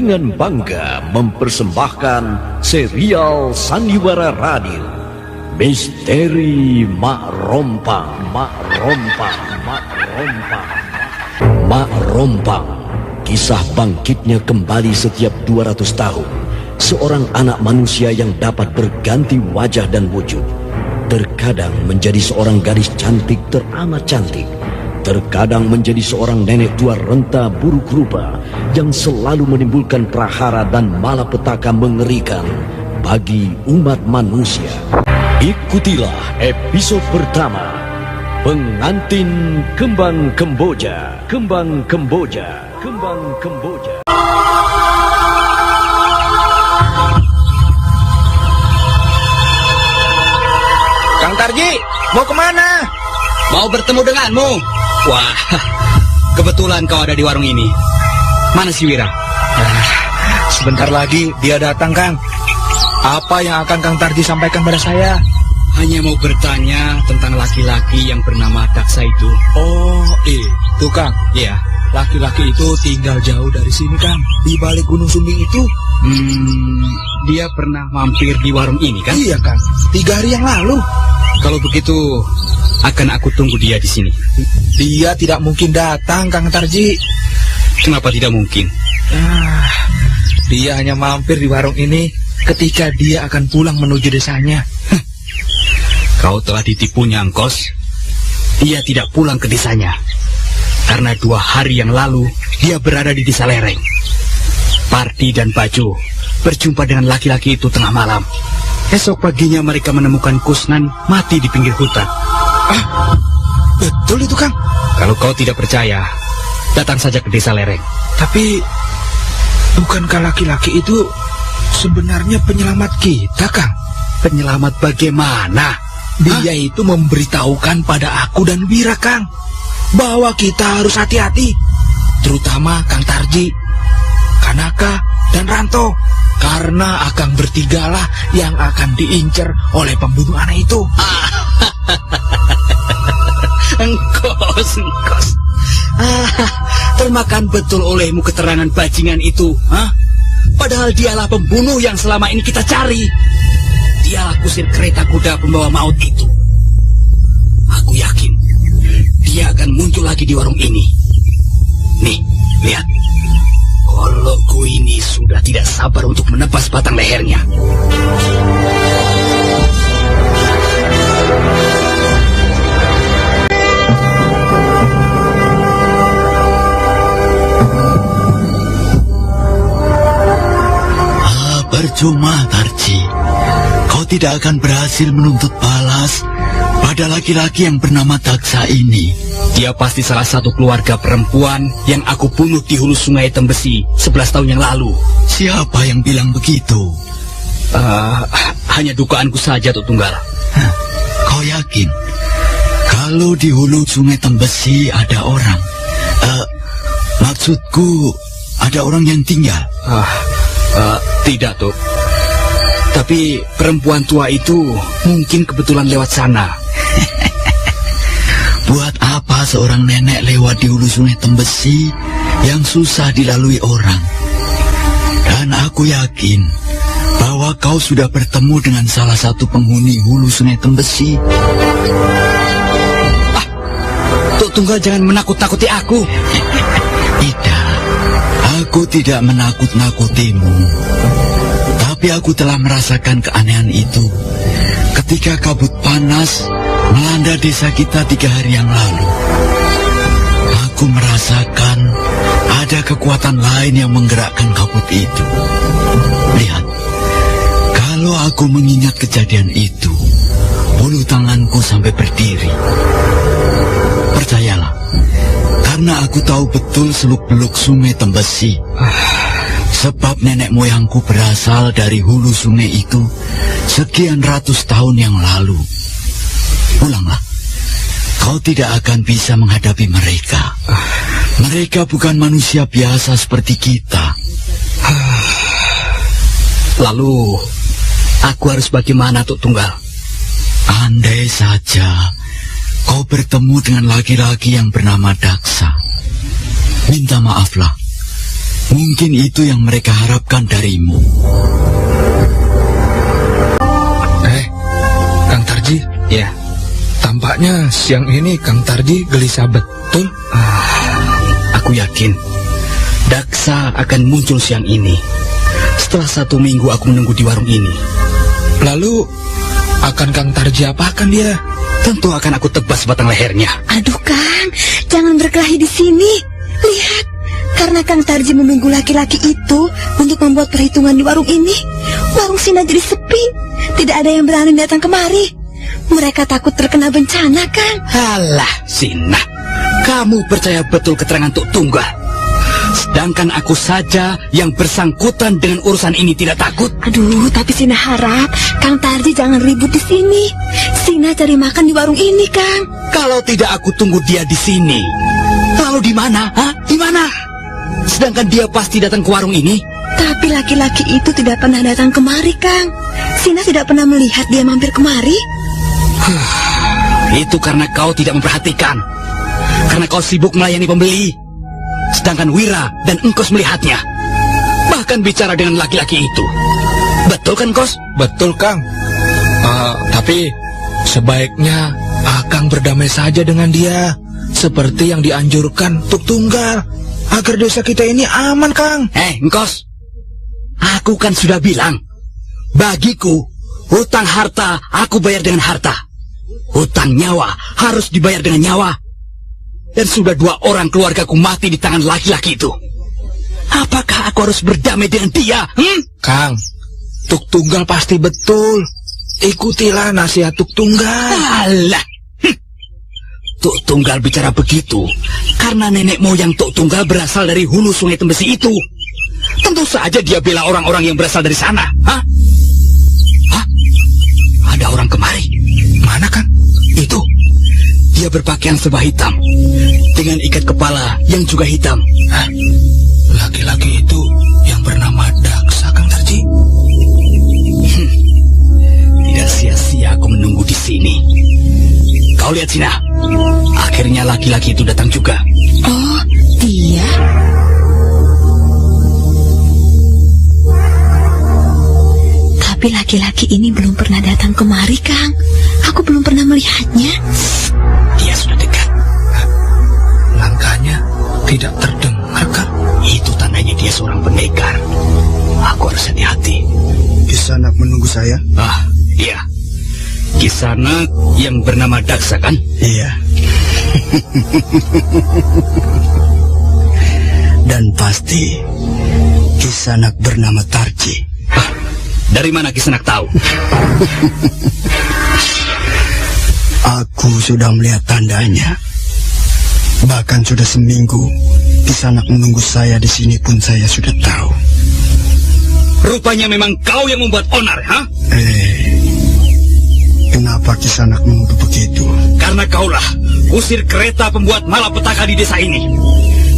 dengan bangga mempersembahkan serial sandiwara radio Misteri Mak Rompang. Mak Rompang, kisah bangkitnya kembali setiap 200 tahun. Seorang anak manusia yang dapat berganti wajah dan wujud. Terkadang menjadi seorang gadis cantik teramat cantik. Terkadang menjadi seorang nenek tua renta buruk rupa yang selalu menimbulkan prahara dan malapetaka mengerikan bagi umat manusia. Ikutilah episode pertama, Pengantin Kembang Kemboja. Kang Tarji, mau kemana? Mau bertemu denganmu. Wah, kebetulan kau ada di warung ini. Mana si Wira? Sebentar lagi dia datang, Kang. Apa yang akan Kang Tarji sampaikan pada saya? Hanya mau bertanya tentang laki-laki yang bernama Daksa itu. Oh, itu Kang. Iya. Laki-laki itu tinggal jauh dari sini, Kang. Di balik Gunung Sumbing itu. Dia pernah mampir di warung ini, kan? Iya, Kang. 3 hari yang lalu. Kalau begitu, akan aku tunggu dia di sini. Dia tidak mungkin datang, Kang Tarji. Kenapa tidak mungkin? Dia hanya mampir di warung ini ketika dia akan pulang menuju desanya. Kau telah ditipunya, Angkos. Dia tidak pulang ke desanya. Karena 2 hari yang lalu, dia berada di desa Lereng. Parti dan Bajo berjumpa dengan laki-laki itu tengah malam. Esok paginya mereka menemukan Kusnan mati di pinggir hutan. Betul itu, Kang? Kalau kau tidak percaya, datang saja ke desa Lereng. Tapi, bukankah laki-laki itu sebenarnya penyelamat kita, Kang? Penyelamat bagaimana? Dia itu memberitahukan pada aku dan Wira, Kang, bahwa kita harus hati-hati. Terutama Kang Tarji, Kanaka, dan Ranto. Karena Akang bertigalah yang akan diincar oleh pembunuh anak itu. Engkos. Termakan betul olehmu keterangan bajingan itu. Padahal dialah pembunuh yang selama ini kita cari. Dialah kusir kereta kuda pembawa maut itu. Aku yakin dia akan muncul lagi di warung ini. Nih, lihat. Kolokku ini sudah tidak sabar untuk menebas batang lehernya. Percuma, Tarji. Kau tidak akan berhasil menuntut balas pada laki-laki yang bernama Daksa ini. Dia pasti salah satu keluarga perempuan yang aku bunuh di hulu sungai Tembesi 11 tahun yang lalu. Siapa yang bilang begitu? Hanya dugaanku saja, Tuk Tunggal. Kau yakin? Kalau di hulu sungai Tembesi ada orang, maksudku ada orang yang tinggal. Tidak, Tuk. Tapi perempuan tua itu mungkin kebetulan lewat sana. Buat apa seorang nenek lewat di hulu sungai Tembesi yang susah dilalui orang? Dan aku yakin bahwa kau sudah bertemu dengan salah satu penghuni hulu sungai Tembesi. Tuk Tunggal jangan menakut-nakuti aku. Tidak, aku tidak menakut-nakutimu. Tapi aku telah merasakan keanehan itu ketika kabut panas melanda desa kita 3 hari yang lalu. Aku merasakan ada kekuatan lain yang menggerakkan kabut itu. Lihat, kalau aku mengingat kejadian itu, bulu tanganku sampai berdiri. Percayalah, karena aku tahu betul seluk-beluk sungai Tembesi. Sebab nenek moyangku berasal dari hulu sungai itu sekian ratus tahun yang lalu. Pulanglah. Kau tidak akan bisa menghadapi mereka. Mereka bukan manusia biasa seperti kita. Lalu, aku harus bagaimana, Tuk Tunggal? Andai saja kau bertemu dengan laki-laki yang bernama Daksa. Minta maaflah. Mungkin itu yang mereka harapkan darimu. Kang Tarji. Ya, Tampaknya siang ini Kang Tarji gelisah betul. aku yakin Daksa akan muncul siang ini. Setelah 1 minggu aku menunggu di warung ini. Lalu akan Kang Tarji apakan dia? Tentu akan aku tebas batang lehernya. Aduh Kang, jangan berkelahi di sini. Lihat, karena Kang Tarji menunggu laki-laki itu untuk membuat perhitungan di warung ini, warung Sina jadi sepi. Tidak ada yang berani datang kemari. Mereka takut terkena bencana, Kang. Halah, Sina, kamu percaya betul keterangan Tuk Tunggal. Sedangkan aku saja yang bersangkutan dengan urusan ini tidak takut. Aduh, tapi Sina harap Kang Tarji jangan ribut di sini. Sina cari makan di warung ini, Kang. Kalau tidak aku tunggu dia di sini. Lalu di mana? Hah? Di mana? Sedangkan dia pasti datang ke warung ini. Tapi laki-laki itu tidak pernah datang kemari, Kang. Sina tidak pernah melihat dia mampir kemari. Itu karena kau tidak memperhatikan. Karena kau sibuk melayani pembeli. Sedangkan Wira dan Engkos melihatnya. Bahkan bicara dengan laki-laki itu. Betul kan, Kos? Betul, Kang. Tapi sebaiknya Akang berdamai saja dengan dia, seperti yang dianjurkan Tuk Tunggal, agar desa kita ini aman, Kang. Engkos, aku kan sudah bilang, bagiku hutang harta aku bayar dengan harta, hutang nyawa harus dibayar dengan nyawa. Dan sudah 2 orang keluargaku mati di tangan laki-laki itu. Apakah aku harus berdamai dengan dia? Kang, Tuk Tunggal pasti betul. Ikutilah nasihat Tuk Tunggal. Alah, Tuk Tunggal bicara begitu karena nenek moyang Tuk Tunggal berasal dari hulu sungai Tembesi itu. Tentu saja dia bela orang-orang yang berasal dari sana. Hah? Ada orang kemari. Mana, Kang? Itu. Dia berpakaian serba hitam dengan ikat kepala yang juga hitam. Laki-laki itu yang bernama Daksa, Kang Tarji. Tidak sia-sia aku menunggu di sini. Kau lihat Sina, akhirnya laki-laki itu datang juga. Oh, dia? Tapi laki-laki ini belum pernah datang kemari, Kang. Aku belum pernah melihatnya. Dia sudah dekat. Langkahnya tidak terdengar, Kang. Itu tandanya dia seorang pendekar. Aku harus hati-hati. Kisanak menunggu saya? Iya. Kisanak yang bernama Daksa, kan? Iya. Dan pasti Kisanak bernama Tarji. Dari mana Kisanak tahu? Aku sudah melihat tandanya. Bahkan sudah seminggu Kisanak menunggu saya di sini pun saya sudah tahu. Rupanya memang kau yang membuat onar, ha? Kenapa Kisanak menuduh begitu? Karena kaulah usir kereta pembuat malapetaka di desa ini.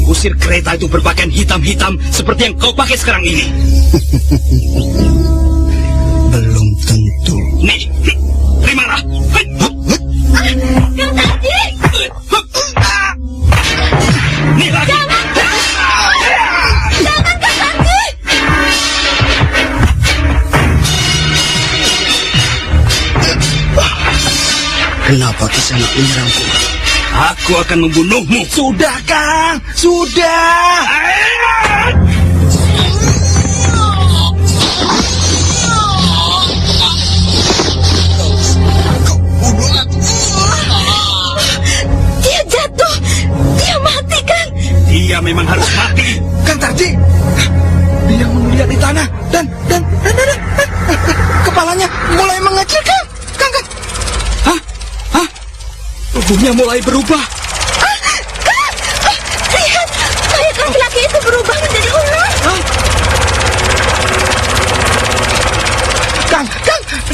Usir kereta itu berpakaian hitam-hitam seperti yang kau pakai sekarang ini. Belum tentu. Nih, terimalah. Kang Tarji! Nih lagi. Jangan, Kang Tarji! Kenapa Kisanak menyerangku? Aku akan membunuhmu. Sudah, Kang. Sudah. Dia jatuh! Dia mati, Kang! Dia memang harus mati. Kang Tarji. Dia melihat di tanah dan kepalanya mulai mengecil, Kang. Kang. Tubuhnya mulai berubah. Lihat! Mayat laki-laki itu berubah menjadi ular! Kang.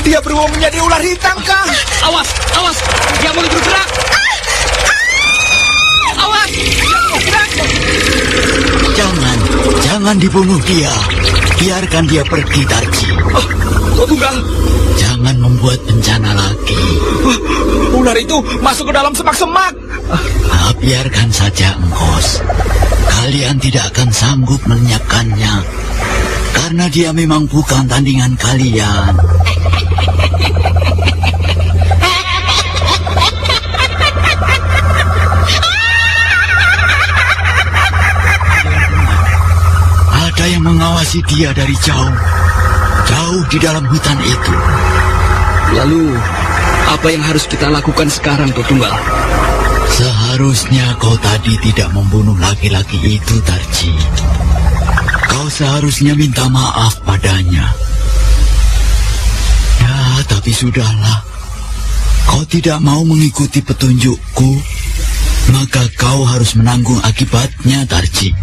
Dia berubah menjadi ular hitam, Kang. Awas, awas. Dia mulai bergerak. Awas. Jangan dibunuh dia. Biarkan dia pergi, Tarji. Kau Tunggal, Jangan membuat bencana lagi. ular itu masuk ke dalam semak-semak. Biarkan saja, Engkos. Kalian tidak akan sanggup melenyapkannya. Karena dia memang bukan tandingan kalian. Ada yang mengawasi dia dari jauh. Jauh di dalam hutan itu. Lalu, apa yang harus kita lakukan sekarang, Tok Tunggal? Seharusnya kau tadi tidak membunuh laki-laki itu, Tarji. Kau seharusnya minta maaf padanya. Ya, tapi sudahlah. Kau tidak mau mengikuti petunjukku, maka kau harus menanggung akibatnya, Tarji.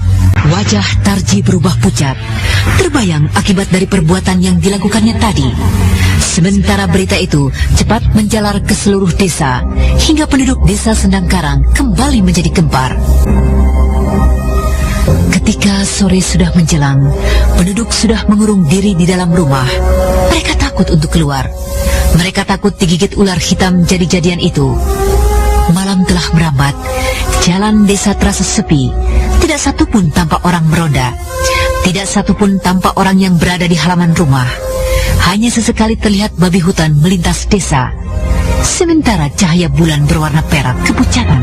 Wajah Tarji berubah pucat, terbayang akibat dari perbuatan yang dilakukannya tadi. Sementara berita itu cepat menjalar ke seluruh desa, hingga penduduk desa Sendangkarang kembali menjadi gempar. Ketika sore sudah menjelang, penduduk sudah mengurung diri di dalam rumah. Mereka takut untuk keluar. Mereka takut digigit ular hitam jadi-jadian itu. Malam telah merambat, jalan desa terasa sepi. Tidak satupun tampak orang meronda. Tidak satupun tampak orang yang berada di halaman rumah. Hanya sesekali terlihat babi hutan melintas desa. Sementara cahaya bulan berwarna perak kepucatan.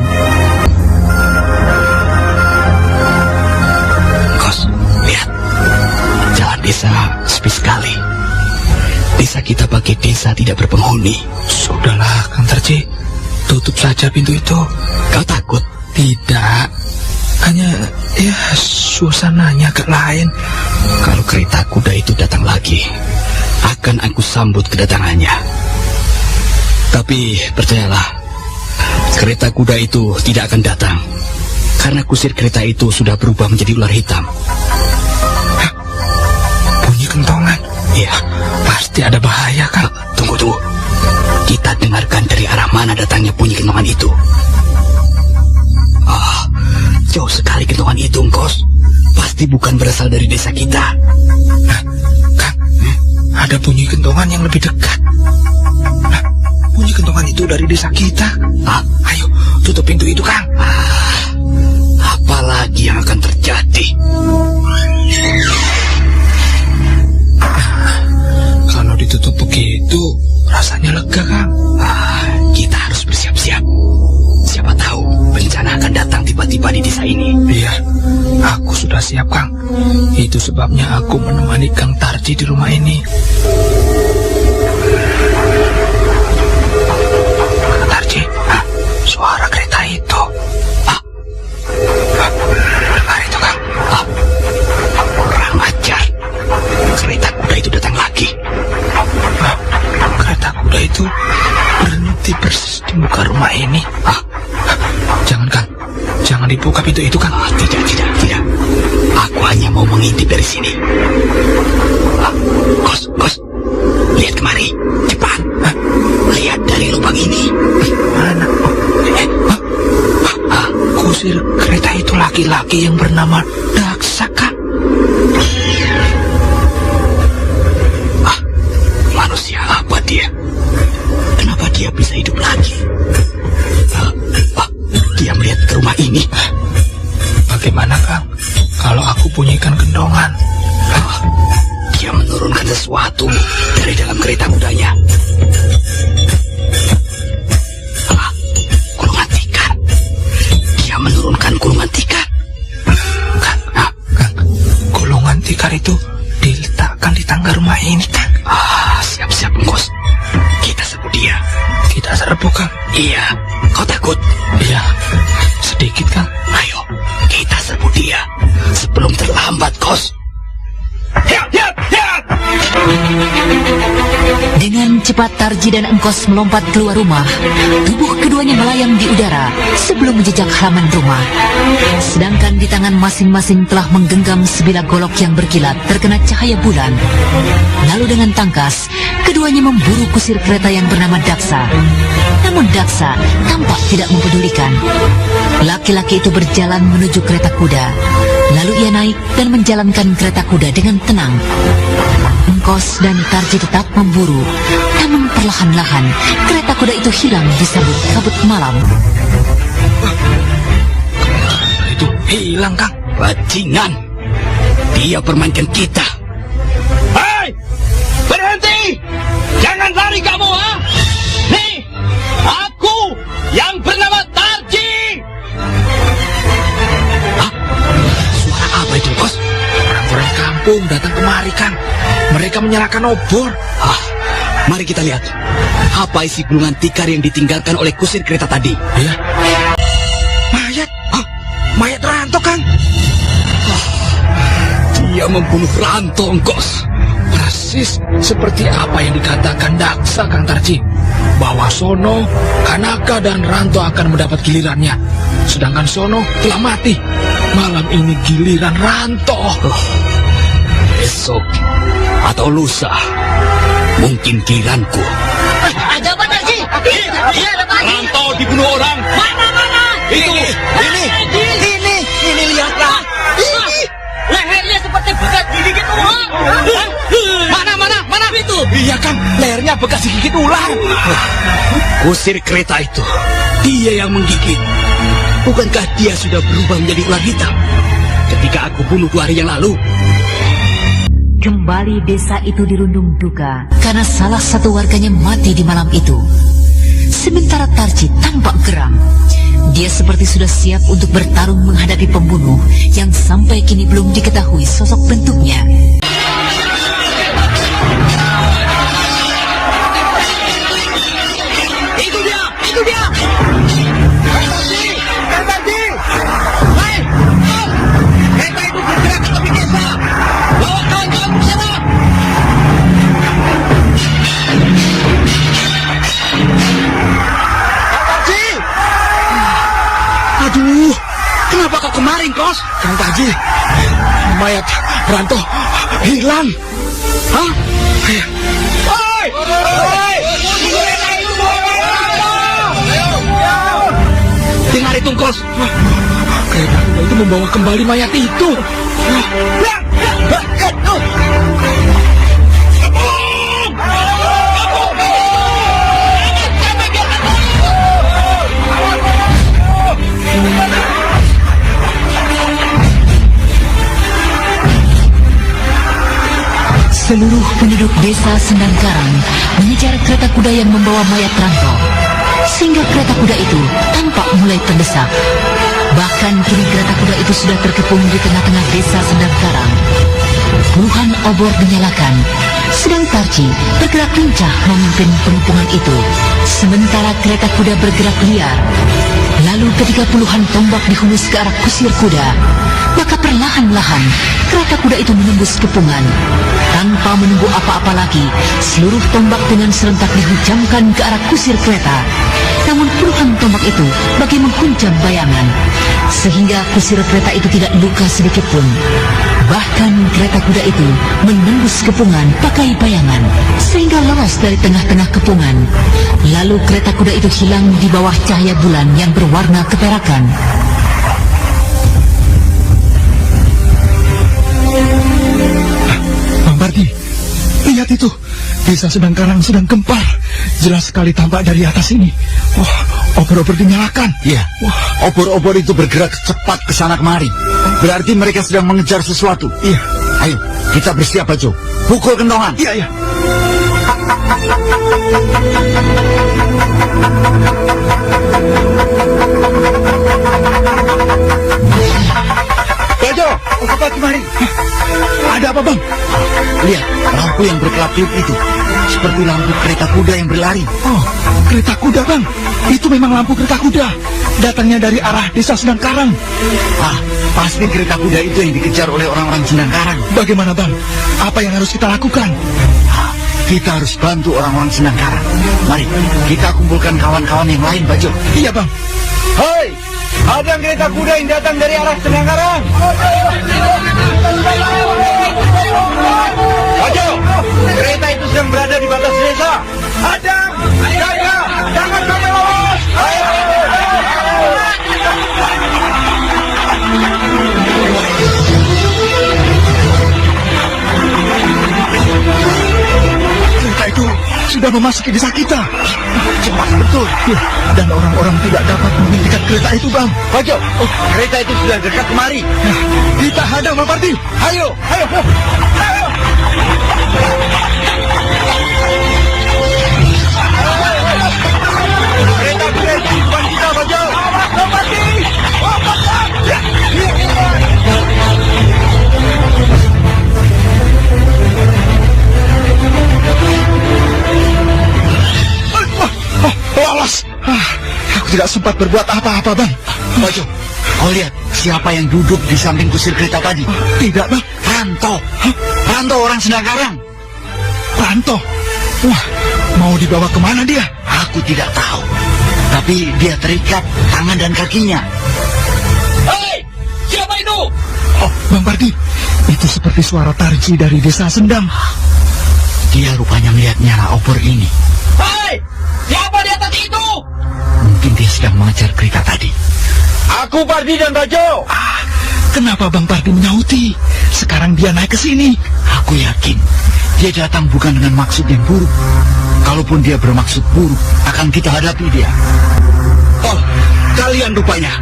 Kos, lihat. Jalan desa sepi sekali. Desa kita pakai desa tidak berpenghuni. Sudahlah, Kang Tarji. Tutup saja pintu itu. Kau takut? Tidak. Hanya, ya, suasananya agak lain. Kalau kereta kuda itu datang lagi, akan aku sambut kedatangannya. Tapi percayalah, kereta kuda itu tidak akan datang. Karena kusir kereta itu sudah berubah menjadi ular hitam. Hah? Bunyi kentongan. Iya. Pasti ada bahaya, Kang. Tunggu. Kita dengarkan dari arah mana datangnya bunyi kentongan itu. Jauh sekali kentongan itu, Engkos. Pasti bukan berasal dari desa kita. Nah, Kang, ada bunyi kentongan yang lebih dekat. Nah, bunyi kentongan itu dari desa kita. Ayo, tutup pintu itu, Kang. Apalagi yang akan terjadi? Kalau ditutup begitu, rasanya lega, Kang. Kita harus bersiap-siap. Siapa tahu bencana akan datang tiba-tiba di desa ini. Iya, aku sudah siap, Kang. Itu sebabnya aku menemani Kang Tarji di rumah ini. Kang Tarji, suara kereta itu. Dengar itu, Kang. Kurang ajar. Kereta kuda itu datang lagi. Kereta kuda itu berhenti persis di muka rumah ini. Jangan, Kang. Jangan dibuka pintu itu, Kang. Tidak. Aku hanya mau mengintip dari sini. Kos. Lihat kemari. Cepat. Lihat dari lubang ini. Mana? Kusir kereta itu laki-laki yang bernama Daksa, Kang. Manusia apa dia? Kenapa dia bisa hidup lagi? Dia melihat ke rumah ini. Bagaimana, Kang? Kalau aku bunyikan gendongan. Dia menurunkan sesuatu dari dalam kereta kudanya. Gulungan tikar. Dia menurunkan gulungan tikar. Kang, gulungan tikar itu diletakkan di tangga rumah ini, Kang. Siap-siap, Engkos. Kita serbu dia. Kita serbu, Kang. Iya. Kau takut? Iya, sedikit, Kang. Ayo, kita serbu dia sebelum terlambat, Kos. Dengan cepat Tarji dan Engkos melompat keluar rumah. Tubuh keduanya melayang di udara sebelum menjejak halaman rumah. Sedangkan di tangan masing-masing telah menggenggam sebilah golok yang berkilat terkena cahaya bulan. Lalu dengan tangkas, keduanya memburu kusir kereta yang bernama Daksa. Namun Daksa tampak tidak mempedulikan. Laki-laki itu berjalan menuju kereta kuda. Lalu ia naik dan menjalankan kereta kuda dengan tenang. Engkos Kos dan Tarji tetap memburu. Namun perlahan-lahan kereta kuda itu hilang disambut kabut malam. Itu hilang, Kang. Bajingan, dia permainkan kita. Hei, berhenti! Jangan lari kamu, ha? Nih, aku yang bernama Tarji. Hah? Suara apa itu, Kos? Orang-orang kampung datang kemari, Kang. Mereka menyalakan obor. Mari kita lihat. Apa isi gulungan tikar yang ditinggalkan oleh kusir kereta tadi? Ya. Mayat. Mayat Ranto, Kang. Dia membunuh Ranto, Kos. Persis seperti apa yang dikatakan Daksa, Kang Tarji. Bahwa Sono, Kanaka, dan Ranto akan mendapat gilirannya. Sedangkan Sono telah mati. Malam ini giliran Ranto. Besok atau lusa, mungkin giliranku. Ada apa, Tarji? Iya, ada apa? Ranto dibunuh orang. Mana? Ini lihatlah. Lehernya seperti bekas digigit ular. Mana itu? Iya, Kang. Lehernya bekas digigit ular. Kusir kereta itu, dia yang menggigit. Bukankah dia sudah berubah menjadi ular hitam ketika aku bunuh 2 hari yang lalu? Kembali desa itu dirundung duka karena salah satu warganya mati di malam itu. Sementara Tarji tampak geram. Dia seperti sudah siap untuk bertarung menghadapi pembunuh yang sampai kini belum diketahui sosok bentuknya. Itu dia. Tarji. Hei, kereta itu bergerak ke tepi desa. Bawa kawan-kawan ke sana. Tarji. Aduh, Kenapa kau kemarin, Kos? Kang Tarji, mayat Ranto hilang. Hah? Hei! Dengar itu, Kos. Kereta kuda itu membawa kembali mayat itu. Seluruh penduduk desa Sendangkarang mengejar kereta kuda yang membawa mayat Ranto, sehingga kereta kuda itu tampak mulai terdesak. Bahkan kini kereta kuda itu sudah terkepung di tengah-tengah desa Sendangkarang. Puluhan obor dinyalakan, sedang Tarji bergerak lincah memimpin pengepungan itu, sementara kereta kuda bergerak liar. Lalu ketika puluhan tombak dihunus ke arah kusir kuda, maka perlahan-lahan kereta kuda itu menembus kepungan. Tanpa menunggu apa-apa lagi, seluruh tombak dengan serentak dihujamkan ke arah kusir kereta. Namun puluhan tombak itu bagai menghunjam bayangan, sehingga kusir kereta itu tidak luka sedikit pun. Bahkan kereta kuda itu menembus kepungan pakai bayangan, sehingga lolos dari tengah-tengah kepungan. Lalu kereta kuda itu hilang di bawah cahaya bulan yang berwarna keperakan. Bang Bardi, lihat itu. Desa Sendangkarang sedang gempar. Jelas sekali tampak dari atas ini. Wah, obor-obor dinyalakan. Iya, obor-obor itu bergerak cepat ke sana kemari. Berarti mereka sedang mengejar sesuatu. Iya. Ayo, kita bersiap, Bajo. Pukul kentongan. Iya, iya. Bajo, cepat kemari. Ada apa, Bang? Lihat, lampu yang berkelap-kelip itu. Seperti lampu kereta kuda yang berlari. Oh, kereta kuda, Bang. Itu memang lampu kereta kuda. Datangnya dari arah desa Sendangkarang. Pasti kereta kuda itu yang dikejar oleh orang-orang Sendangkarang. Bagaimana, Bang? Apa yang harus kita lakukan? Kita harus bantu orang-orang Sendangkarang. Mari, kita kumpulkan kawan-kawan yang lain, Bajo. Iya, Bang. Hei, ada kereta kuda yang datang dari arah Sendangkarang. Bajo, kereta itu sedang berada di batas desa. Adam, jaga, jangan sampai lolos. sudah memasuki desa kita. Cepat betul. Ya, dan orang-orang tidak dapat menghentikan kereta itu, Bang. Bajo, kereta itu sudah dekat kemari. Nah, kita hadang, Bang Parti. Ayo. Kereta di depan kita, Bajo. Bang Parti. Lolos. Aku tidak sempat berbuat apa-apa, Bang. Bajo, kau lihat siapa yang duduk di samping kusir kereta tadi? Tidak, Bang. Ranto orang Sendangkarang. Ranto. Wah, mau dibawa kemana dia? Aku tidak tahu. Tapi dia terikat tangan dan kakinya. Hei, siapa itu? Oh, Bang Parti, itu seperti suara Tarji dari desa Sendang. Dia rupanya melihat nyala obor ini. Hei, siapa di atas itu? Mungkin dia sedang mengejar kereta tadi. Aku Pardi dan Bajo. Kenapa Bang Parti menyauti? Sekarang dia naik ke sini. Aku yakin dia datang bukan dengan maksud yang buruk. Kalaupun dia bermaksud buruk, akan kita hadapi dia. Oh, kalian rupanya.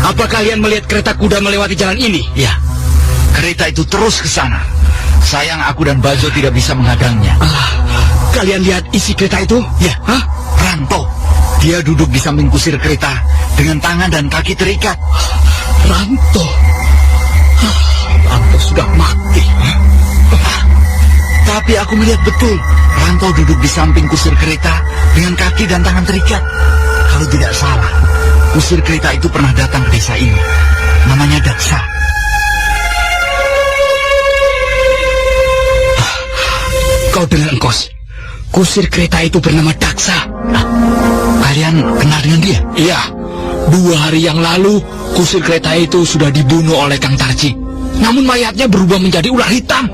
Apa kalian melihat kereta kuda melewati jalan ini? Ya, kereta itu terus ke sana. Sayang aku dan Bajo tidak bisa menghadangnya. Kalian lihat isi kereta itu? Ya, Ranto. Dia duduk di samping kusir kereta dengan tangan dan kaki terikat. Ranto. Ranto sudah mati. Tapi aku melihat betul Ranto duduk di samping kusir kereta dengan kaki dan tangan terikat. Kalau tidak salah, kusir kereta itu pernah datang ke desa ini. Namanya Daksa. Kau dengar, Engkos? Kusir kereta itu bernama Daksa. Kalian kenal dengan dia? Iya. 2 hari yang lalu, kusir kereta itu sudah dibunuh oleh Kang Tarji. Namun mayatnya berubah menjadi ular hitam.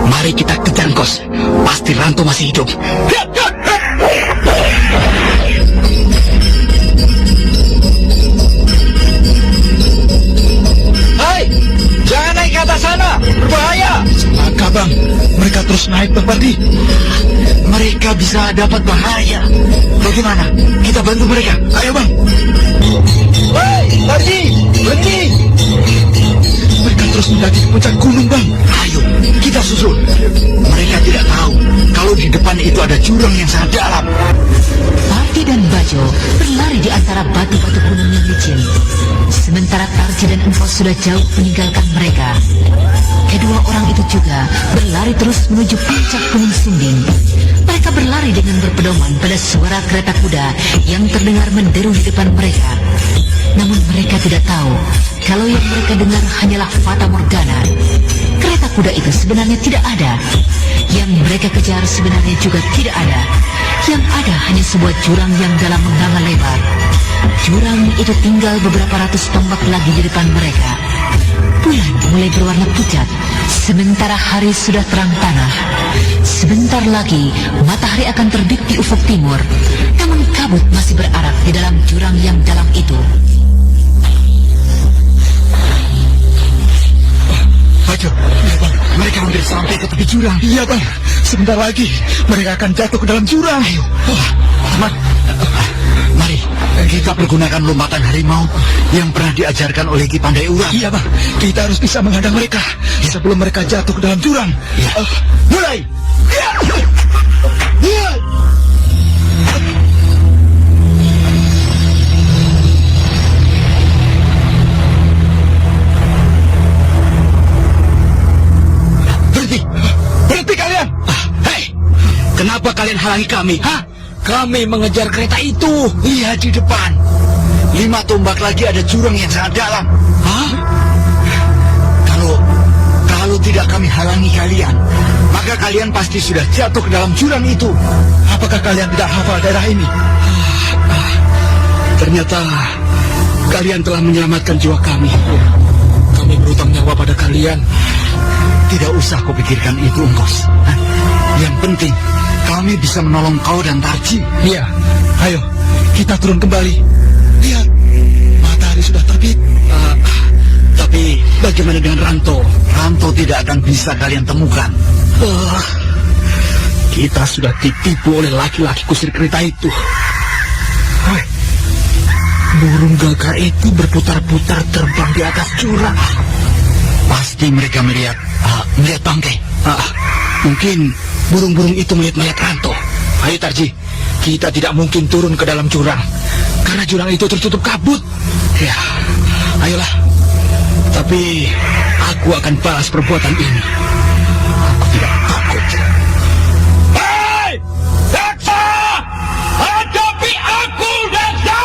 Mari kita kejar, Engkos. Pasti Ranto masih hidup. Hai, jangan naik ke atas sana, berbahaya. Maka Bang, mereka terus naik, Bang Parti. Mereka bisa dapat bahaya. Bagaimana? Kita bantu mereka. Ayo Bang. Hei, Tarji, berhenti. Mereka terus mendaki ke puncak gunung, Bang. Ayo, kita susul. Mereka tidak tahu kalau di depan itu ada jurang yang sangat dalam. Parti dan Bajo berlari di antara batu-batu gunung yang licin. Sementara Tarji dan Engkos sudah jauh meninggalkan mereka. Kedua orang itu juga berlari terus menuju puncak Gunung Sinding. Mereka berlari dengan berpedoman pada suara kereta kuda yang terdengar menderu di depan mereka. Namun mereka tidak tahu kalau yang mereka dengar hanyalah Fata Morgana. Kereta kuda itu sebenarnya tidak ada. Yang mereka kejar sebenarnya juga tidak ada. Yang ada hanya sebuah jurang yang dalam menganga lebar. Jurang itu tinggal beberapa ratus tombak lagi di depan mereka. Bulan mulai berwarna pucat, sementara hari sudah terang tanah. Sebentar lagi, matahari akan terbit di ufuk timur. Namun kabut masih berarak di dalam jurang yang dalam itu. Bajo, iya Bang. Mereka hampir sampai ke tepi jurang. Iya Bang, sebentar lagi mereka akan jatuh ke dalam jurang. Ayo, teman. Mari, kita pergunakan lompatan harimau yang pernah diajarkan oleh Ki Pandai Urang. Iya Bang, kita harus bisa menghadang mereka sebelum mereka jatuh ke dalam jurang. Ya. Mulai. Berhenti kalian! Hei, kenapa kalian halangi kami? Kami mengejar kereta itu. Lihat di depan. 5 tombak lagi ada jurang yang sangat dalam. Kalau tidak kami halangi kalian, maka kalian pasti sudah jatuh ke dalam jurang itu. Apakah kalian tidak hafal daerah ini? Ternyata kalian telah menyelamatkan jiwa kami. Kami berutang nyawa pada kalian. Tidak usah kau pikirkan itu, Engkos. Yang penting, kami bisa menolong kau dan Tarji. Iya, ayo kita turun kembali. Lihat, matahari sudah terbit. Tapi bagaimana dengan Ranto? Ranto tidak akan bisa kalian temukan. Kita sudah ditipu oleh laki-laki kusir kereta itu. Hai, burung gagak itu berputar-putar terbang di atas jurang. Pasti mereka melihat bangkai. Mungkin burung-burung itu melihat Ranto. Ayo Tarji, kita tidak mungkin turun ke dalam jurang karena jurang itu tertutup kabut. Ya, ayolah. Tapi aku akan balas perbuatan ini. Aku tidak takut. Hei! Daksa! Hadapi aku, Daksa!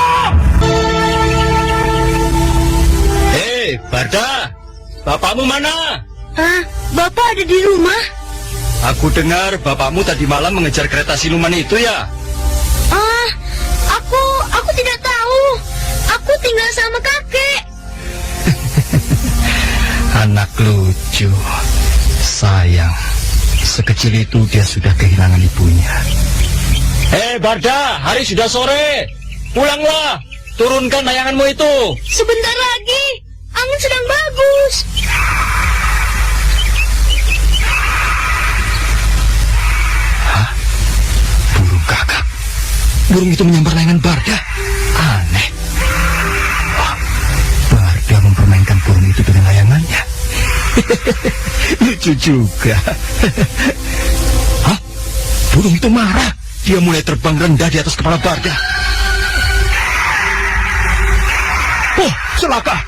Hei, Barda, bapakmu mana? Bapak ada di rumah? Aku dengar bapakmu tadi malam mengejar kereta siluman itu ya? Aku tidak tahu. Aku tinggal sama kakek. Anak lucu, sayang. Sekecil itu dia sudah kehilangan ibunya. Hei Barda, hari sudah sore. Pulanglah, turunkan layanganmu itu. Sebentar lagi, angin sedang bagus. Burung gagak. Burung itu menyambar layangan Barda. Aneh. Barda mempermainkan burung itu dengan layangannya. Lucu juga. Hah? Burung itu marah. Dia mulai terbang rendah di atas kepala Barda. Oh, celaka.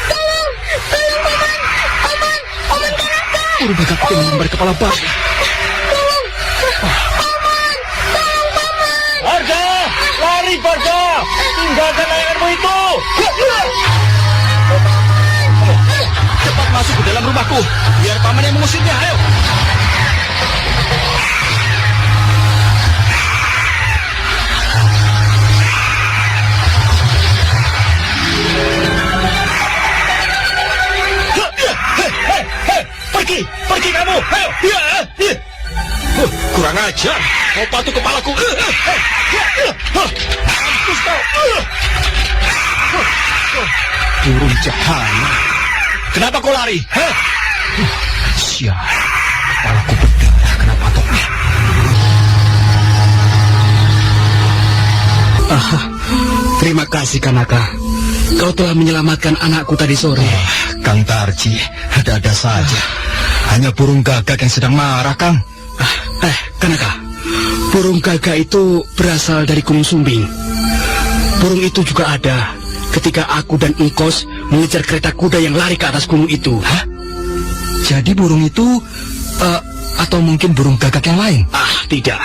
Tolong, Paman Kanaka. Burung gagak itu menyambar kepala Barda. Barda, lari Barda, tinggalkan layanganmu itu. Cepat masuk ke dalam rumahku, biar paman yang mengusirnya. Ayo. Pergi kamu. Ayo. Kurang ajar, kau patuk kepalaku. Mampus kau. Burung jahanam. Kenapa kau lari? Sial, kepalaku berdarah kena patoknya. Terima kasih Kanaka. Kau telah menyelamatkan anakku tadi sore. Kang Tarji, ada-ada saja. Hanya burung gagak yang sedang marah, Kang. Kanaka, burung gagak itu berasal dari Gunung Sumbing. Burung itu juga ada ketika aku dan Engkos mengejar kereta kuda yang lari ke atas gunung itu. Hah? Jadi burung itu, atau mungkin burung gagak yang lain? Tidak.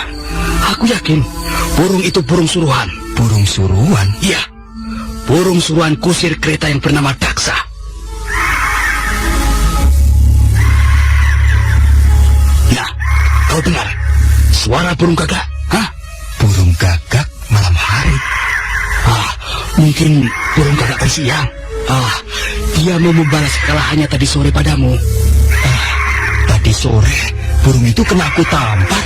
Aku yakin burung itu burung suruhan. Burung suruhan? Iya, burung suruhan kusir kereta yang bernama Daksa. Nah, kau dengar suara burung gagak? Hah? Burung gagak malam hari? Mungkin burung gagak bersiang. Dia mau membalas kekalahannya tadi sore padamu. Tadi sore burung itu kena aku tampar.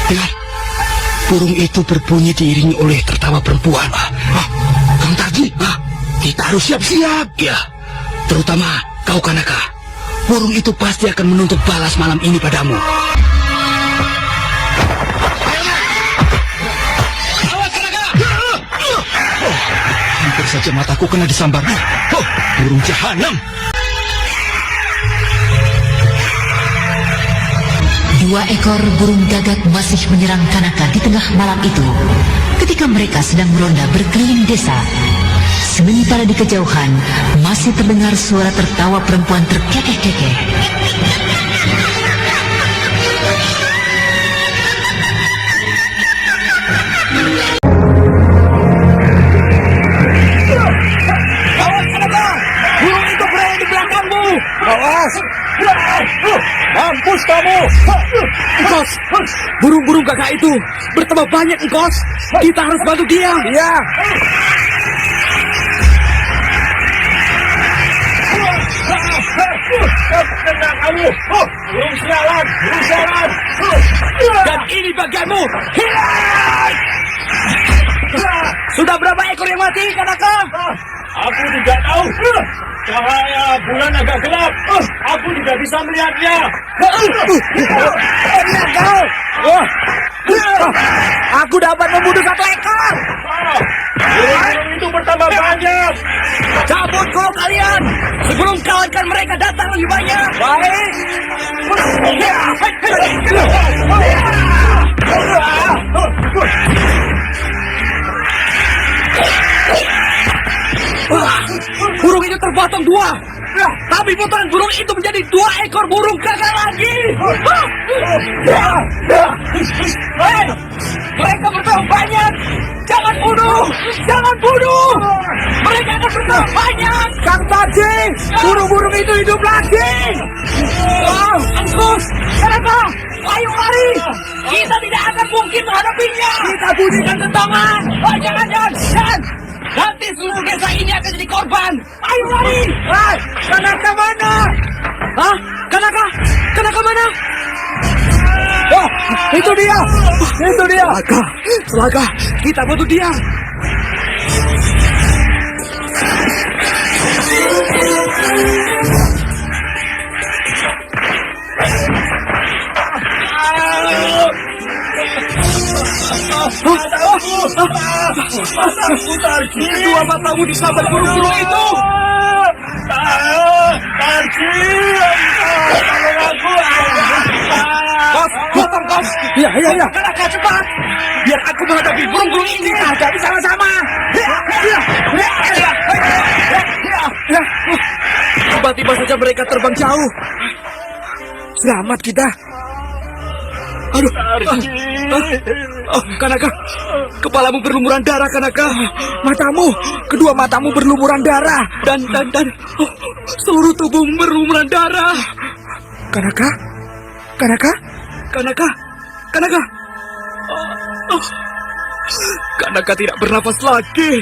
Dengar, burung itu berbunyi diiringi oleh tertawa perempuan. Kang Tarji, kita harus siap-siap. Ya, terutama kau Kanaka. Burung itu pasti akan menuntut balas malam ini padamu. Awas, Kanaka! Hampir saja mataku kena disambar. Burung jahanam. Dua ekor burung gagak masih menyerang Kanaka di tengah malam itu. Ketika mereka sedang meronda berkeliling desa, sementara di kejauhan masih terdengar suara tertawa perempuan terkekeh-kekeh. Awas, Kanaka! Burung itu berada di belakangmu! Awas! Mampus kamu! Engkos, burung-burung gagak itu bertambah banyak, Engkos. Kita harus bantu dia. Iya. Kena kamu! Burung sialan! Dan ini bagianmu. Hilang! Sudah berapa ekor yang mati, Kanaka? Aku tidak tahu. Cahaya bulan agak gelap. Aku tidak bisa melihatnya. Enak kau. Aku dapat membunuh 1 ekor. Burung itu bertambah banyak. Cabut kau kalian sebelum kawan-kawan mereka datang lebih banyak. Baik. Burung itu terpotong 2. Tapi putaran burung itu menjadi 2 ekor burung gagak lagi. Hei, mereka bertambah banyak. Jangan bunuh. Mereka akan bertambah banyak. Kang Taji, burung-burung itu hidup lagi. Angkus, kenapa? Ayo lari. Kita tidak akan mungkin menghadapinya. Kita bunyikan kentongan. Jangan. Nanti seluruh desa ini akan jadi korban. Ayo lari. Kanaka mana? Hah? Kanaka mana? Oh, itu dia. Selaka, kita bantu dia. Kedua matamu disambar burung-burung itu. Potong kos. Iya. Kanaka cepat. Biar aku menghadapi burung-burung ini. Hadapi sama-sama. Tiba-tiba saja mereka terbang jauh. Selamat kita. Aduh. Kanaka, kepalamu berlumuran darah, Kanaka. Kedua matamu berlumuran darah. Dan seluruh tubuhmu berlumuran darah. Kanaka. Kanaka tidak bernafas lagi.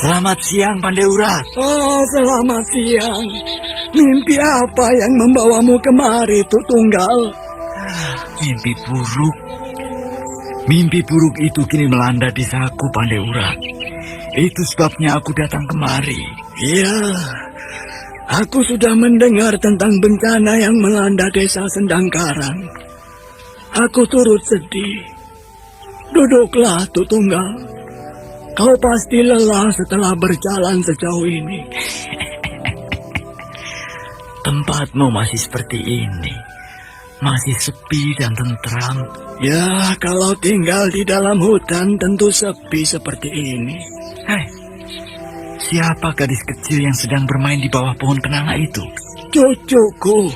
Selamat siang, Pandeura. Selamat siang. Mimpi apa yang membawamu kemari, Tutunggal? Mimpi buruk. Mimpi buruk itu kini melanda desaku, Pandeura. Itu sebabnya aku datang kemari. Iya, aku sudah mendengar tentang bencana yang melanda desa Sendangkarang. Aku turut sedih. Duduklah, Tutunggal. Kau pasti lelah setelah berjalan sejauh ini. Tempatmu masih seperti ini. Masih sepi dan tentram. Ya, kalau tinggal di dalam hutan tentu sepi seperti ini. Hei, siapa gadis kecil yang sedang bermain di bawah pohon kenanga itu? Cucuku.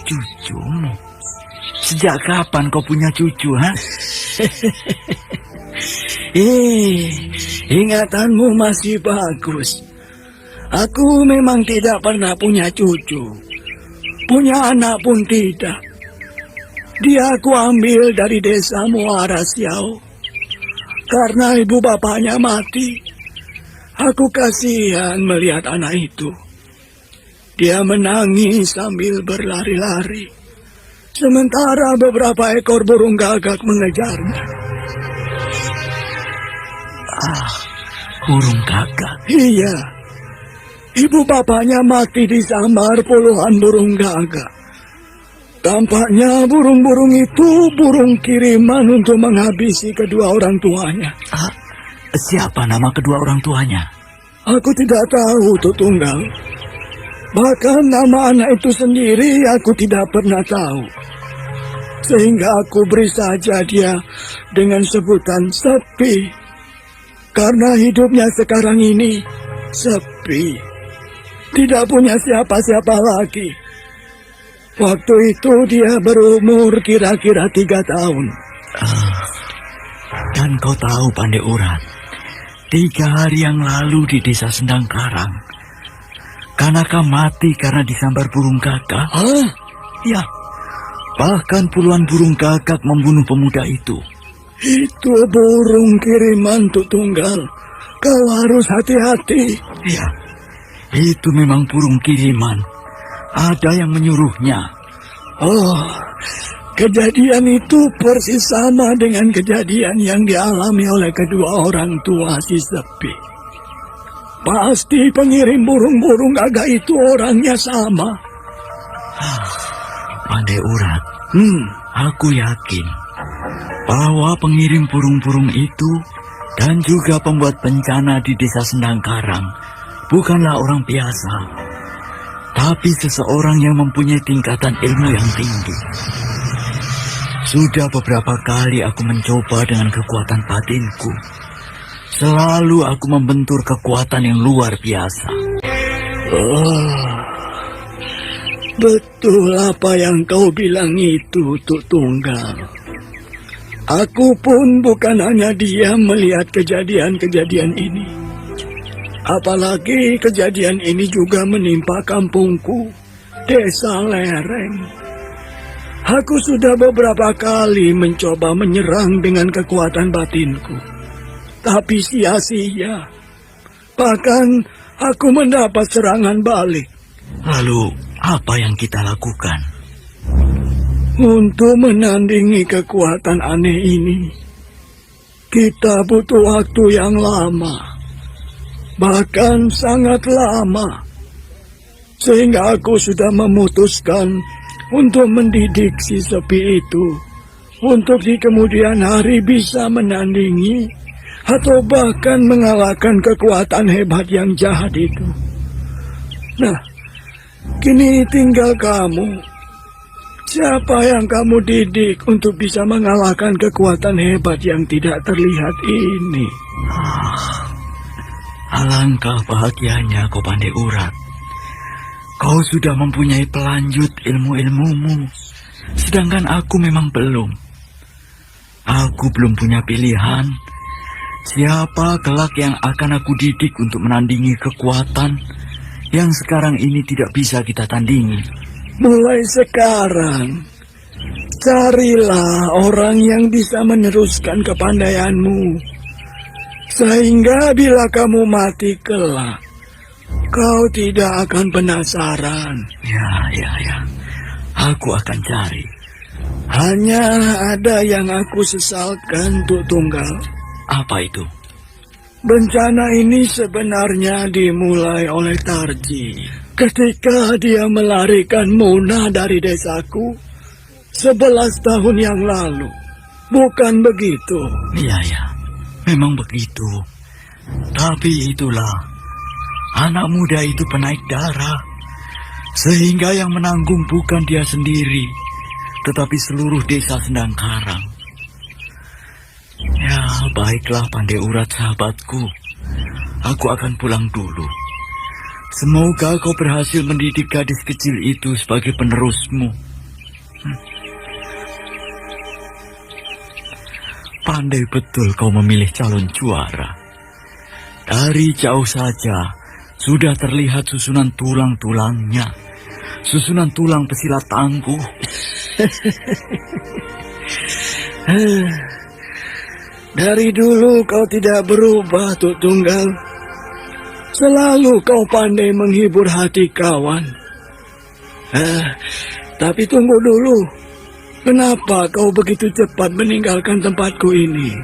Cucumu? Sejak kapan kau punya cucu, ha? Ingatanmu masih bagus. Aku memang tidak pernah punya cucu. Punya anak pun tidak. Dia aku ambil dari desa Muara Siau. Karena ibu bapaknya mati. Aku kasihan melihat anak itu. Dia menangis sambil berlari-lari. Sementara beberapa ekor burung gagak mengejarnya. Burung gagak? Iya. Ibu bapaknya mati disambar puluhan burung gagak. Tampaknya burung-burung itu burung kiriman untuk menghabisi kedua orang tuanya. Siapa nama kedua orang tuanya? Aku tidak tahu, Tutunggal. Bahkan nama anak itu sendiri aku tidak pernah tahu. Sehingga aku beri saja dia dengan sebutan Sepi. Karena hidupnya sekarang ini sepi. Tidak punya siapa-siapa lagi. Waktu itu dia berumur kira-kira 3 tahun. Dan kau tahu Pandai Urat, 3 hari yang lalu di desa Sendang Karang, Kanaka mati karena disambar burung gagak. Hah? Ya, bahkan puluhan burung gagak membunuh pemuda itu. Itu burung kiriman Tuk Tunggal. Kau harus hati-hati. Ya, itu memang burung kiriman. Ada yang menyuruhnya. Oh, kejadian itu persis sama dengan kejadian yang dialami oleh kedua orang tua si Sepi. Pasti pengirim burung-burung gagak itu orangnya sama. Pandai Urat, aku yakin bahwa pengirim burung-burung itu dan juga pembuat bencana di desa Sendang Karang bukanlah orang biasa, tapi seseorang yang mempunyai tingkatan ilmu yang tinggi. Sudah beberapa kali aku mencoba dengan kekuatan batinku. Selalu aku membentur kekuatan yang luar biasa. Oh, betul apa yang kau bilang itu, Tuk Tunggal. Aku pun bukan hanya diam melihat kejadian-kejadian ini. Apalagi kejadian ini juga menimpa kampungku, Desa Lereng. Aku sudah beberapa kali mencoba menyerang dengan kekuatan batinku, tapi sia-sia. Bahkan aku mendapat serangan balik. Lalu, apa yang kita lakukan? Untuk menandingi kekuatan aneh ini, kita butuh waktu yang lama. Bahkan sangat lama. Sehingga aku sudah memutuskan untuk mendidik si Sepi itu, untuk di kemudian hari bisa menandingi atau bahkan mengalahkan kekuatan hebat yang jahat itu. Nah, kini tinggal kamu. Siapa yang kamu didik untuk bisa mengalahkan kekuatan hebat yang tidak terlihat ini? Alangkah bahagianya kau Pandai Urat. Kau sudah mempunyai pelanjut ilmu-ilmumu, sedangkan aku memang belum. Aku belum punya pilihan. Siapa kelak yang akan aku didik untuk menandingi kekuatan yang sekarang ini tidak bisa kita tandingi? Mulai sekarang, carilah orang yang bisa meneruskan kepandaianmu. Sehingga bila kamu mati kelak, kau tidak akan penasaran. Ya. Aku akan cari. Hanya ada yang aku sesalkan, Tuk Tunggal. Apa itu? Bencana ini sebenarnya dimulai oleh Tarji ketika dia melarikan Muna dari desaku 11 tahun yang lalu. Bukan begitu? Iya. Memang begitu. Tapi itulah, anak muda itu penaik darah. Sehingga yang menanggung bukan dia sendiri, tetapi seluruh desa Sendang Karang. Ya, baiklah Pandai Urat sahabatku. Aku akan pulang dulu. Semoga kau berhasil mendidik gadis kecil itu sebagai penerusmu. Pandai betul kau memilih calon juara. Dari jauh saja sudah terlihat susunan tulang-tulangnya. Susunan tulang pesilat tangguh. Dari dulu kau tidak berubah, Tuk Tunggal. Selalu kau pandai menghibur hati kawan. Tapi tunggu dulu. Kenapa kau begitu cepat meninggalkan tempatku ini?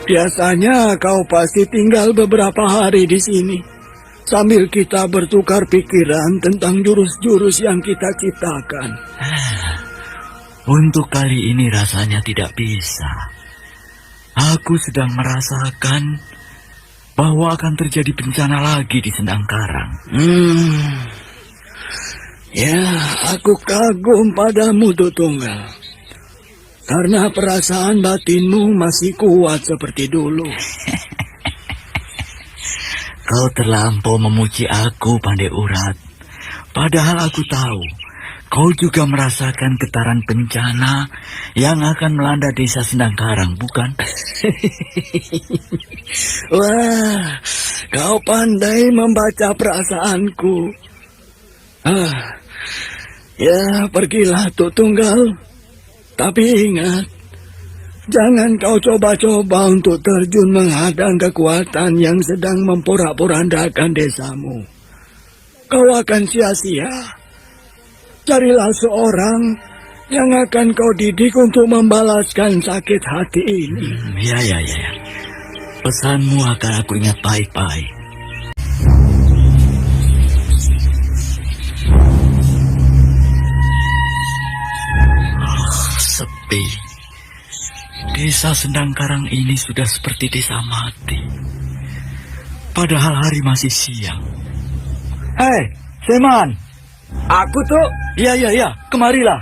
Biasanya kau pasti tinggal beberapa hari di sini, sambil kita bertukar pikiran tentang jurus-jurus yang kita ciptakan. Untuk kali ini rasanya tidak bisa. Aku sedang merasakan bahwa akan terjadi bencana lagi di Sendang Karang. Ya, aku kagum padamu, Tuk Tunggal. Karena perasaan batinmu masih kuat seperti dulu. Kau terlampau memuji aku, Pandai Urat. Padahal aku tahu, kau juga merasakan getaran bencana yang akan melanda desa Sendangkarang, bukan? Wah, kau pandai membaca perasaanku. Ya, pergilah Tuk Tunggal. Tapi ingat, jangan kau coba-coba untuk terjun menghadang kekuatan yang sedang memporak-porandakan desamu. Kau akan sia-sia. Carilah seorang yang akan kau didik untuk membalaskan sakit hati ini. Ya. Pesanmu akan aku ingat baik-baik. Sepi. Desa Sendangkarang ini sudah seperti desa mati. Padahal hari masih siang. Hei, Seman. Aku tuh. Ya, kemarilah.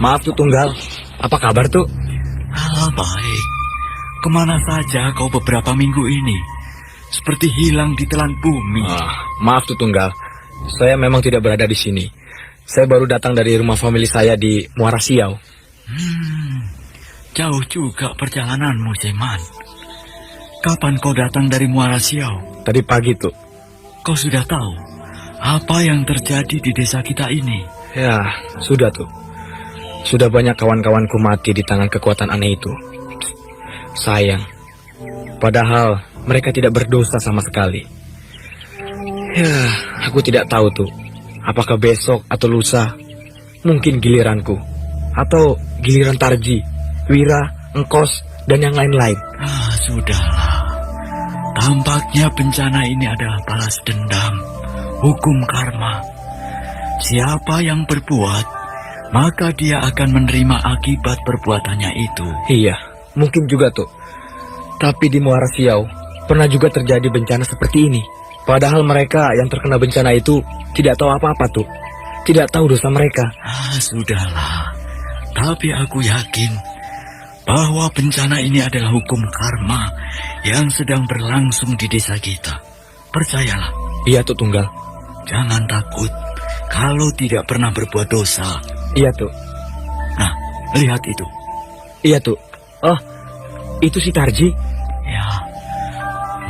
Maaf Tuk Tunggal. Apa kabar Tuk? Baik. Kemana saja kau beberapa minggu ini? Seperti hilang di telan bumi. Maaf Tuk Tunggal. Saya memang tidak berada di sini. Saya baru datang dari rumah famili saya di Muara Siau. Jauh juga perjalananmu, Seman. Kapan kau datang dari Muara Siau? Tadi pagi Tuk. Kau sudah tahu apa yang terjadi di desa kita ini? Ya, sudah Tuk. Sudah banyak kawan-kawanku mati di tangan kekuatan aneh itu. Sayang. Padahal mereka tidak berdosa sama sekali. Ya, aku tidak tahu Tuk. Apakah besok atau lusa mungkin giliranku, atau giliran Tarji, Wira, Engkos, dan yang lain-lain. Sudahlah. Tampaknya bencana ini adalah balas dendam, hukum karma. Siapa yang berbuat, maka dia akan menerima akibat perbuatannya itu. Iya, mungkin juga Tuk. Tapi di Muara Siau pernah juga terjadi bencana seperti ini. Padahal mereka yang terkena bencana itu tidak tahu apa-apa Tuk. Tidak tahu dosa mereka. Sudahlah. Tapi aku yakin bahwa bencana ini adalah hukum karma yang sedang berlangsung di desa kita. Percayalah. Iya Tuk Tunggal. Jangan takut kalau tidak pernah berbuat dosa. Iya Tuk. Nah, lihat itu. Iya Tuk. Oh, itu si Tarji. Ya,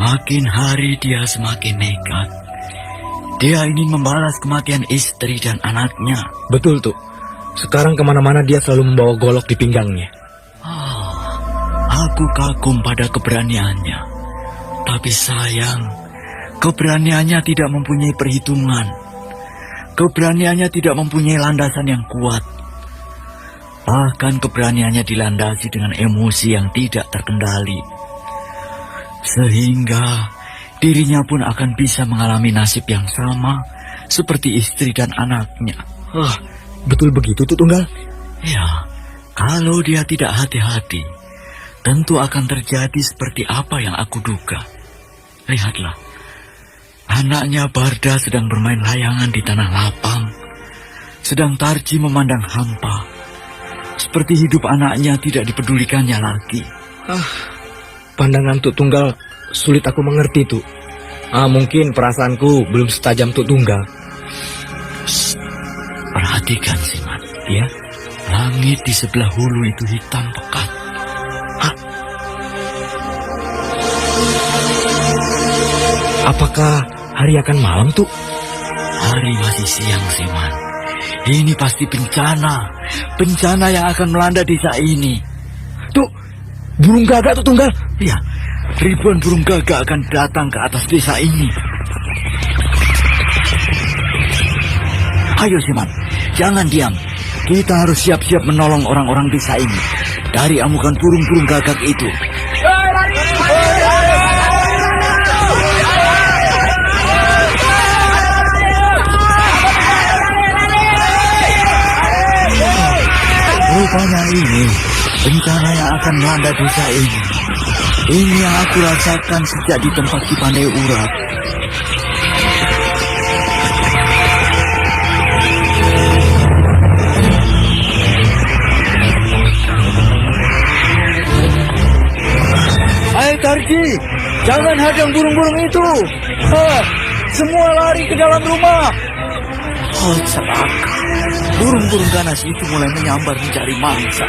makin hari dia semakin nekat. Dia ingin membalas kematian istri dan anaknya. Betul Tuk. Sekarang kemana-mana dia selalu membawa golok di pinggangnya. Aku kagum pada keberaniannya. Tapi sayang, keberaniannya tidak mempunyai perhitungan. Keberaniannya tidak mempunyai landasan yang kuat. Bahkan keberaniannya dilandasi dengan emosi yang tidak terkendali. Sehingga dirinya pun akan bisa mengalami nasib yang sama seperti istri dan anaknya. Betul begitu Tuk Tunggal? Ya, kalau dia tidak hati-hati, tentu akan terjadi seperti apa yang aku duga. Lihatlah, anaknya Barda sedang bermain layangan di tanah lapang, sedang Tarji memandang hampa, seperti hidup anaknya tidak dipedulikannya lagi. Pandangan Tuk Tunggal sulit aku mengerti Tuk. Mungkin perasaanku belum setajam Tuk Tunggal. Perhatikan Seman. Ya? Langit di sebelah hulu itu hitam pekat. Apakah hari akan malam Tuk? Hari masih siang Seman. Ini pasti bencana. Bencana yang akan melanda desa ini. Tuk, burung gagak Tuk Tunggal. Ya, ribuan burung gagak akan datang ke atas desa ini. Ayo Seman, jangan diam. Kita harus siap-siap menolong orang-orang desa ini dari amukan burung-burung gagak itu. Rupanya ini bencana yang akan melanda desa ini. Ini yang aku rasakan sejak di tempat di Pandai Urat. Hai Tarji, jangan hadang burung-burung itu. Semua lari ke dalam rumah. Oh, celaka. Burung-burung ganas itu mulai menyambar mencari mangsa.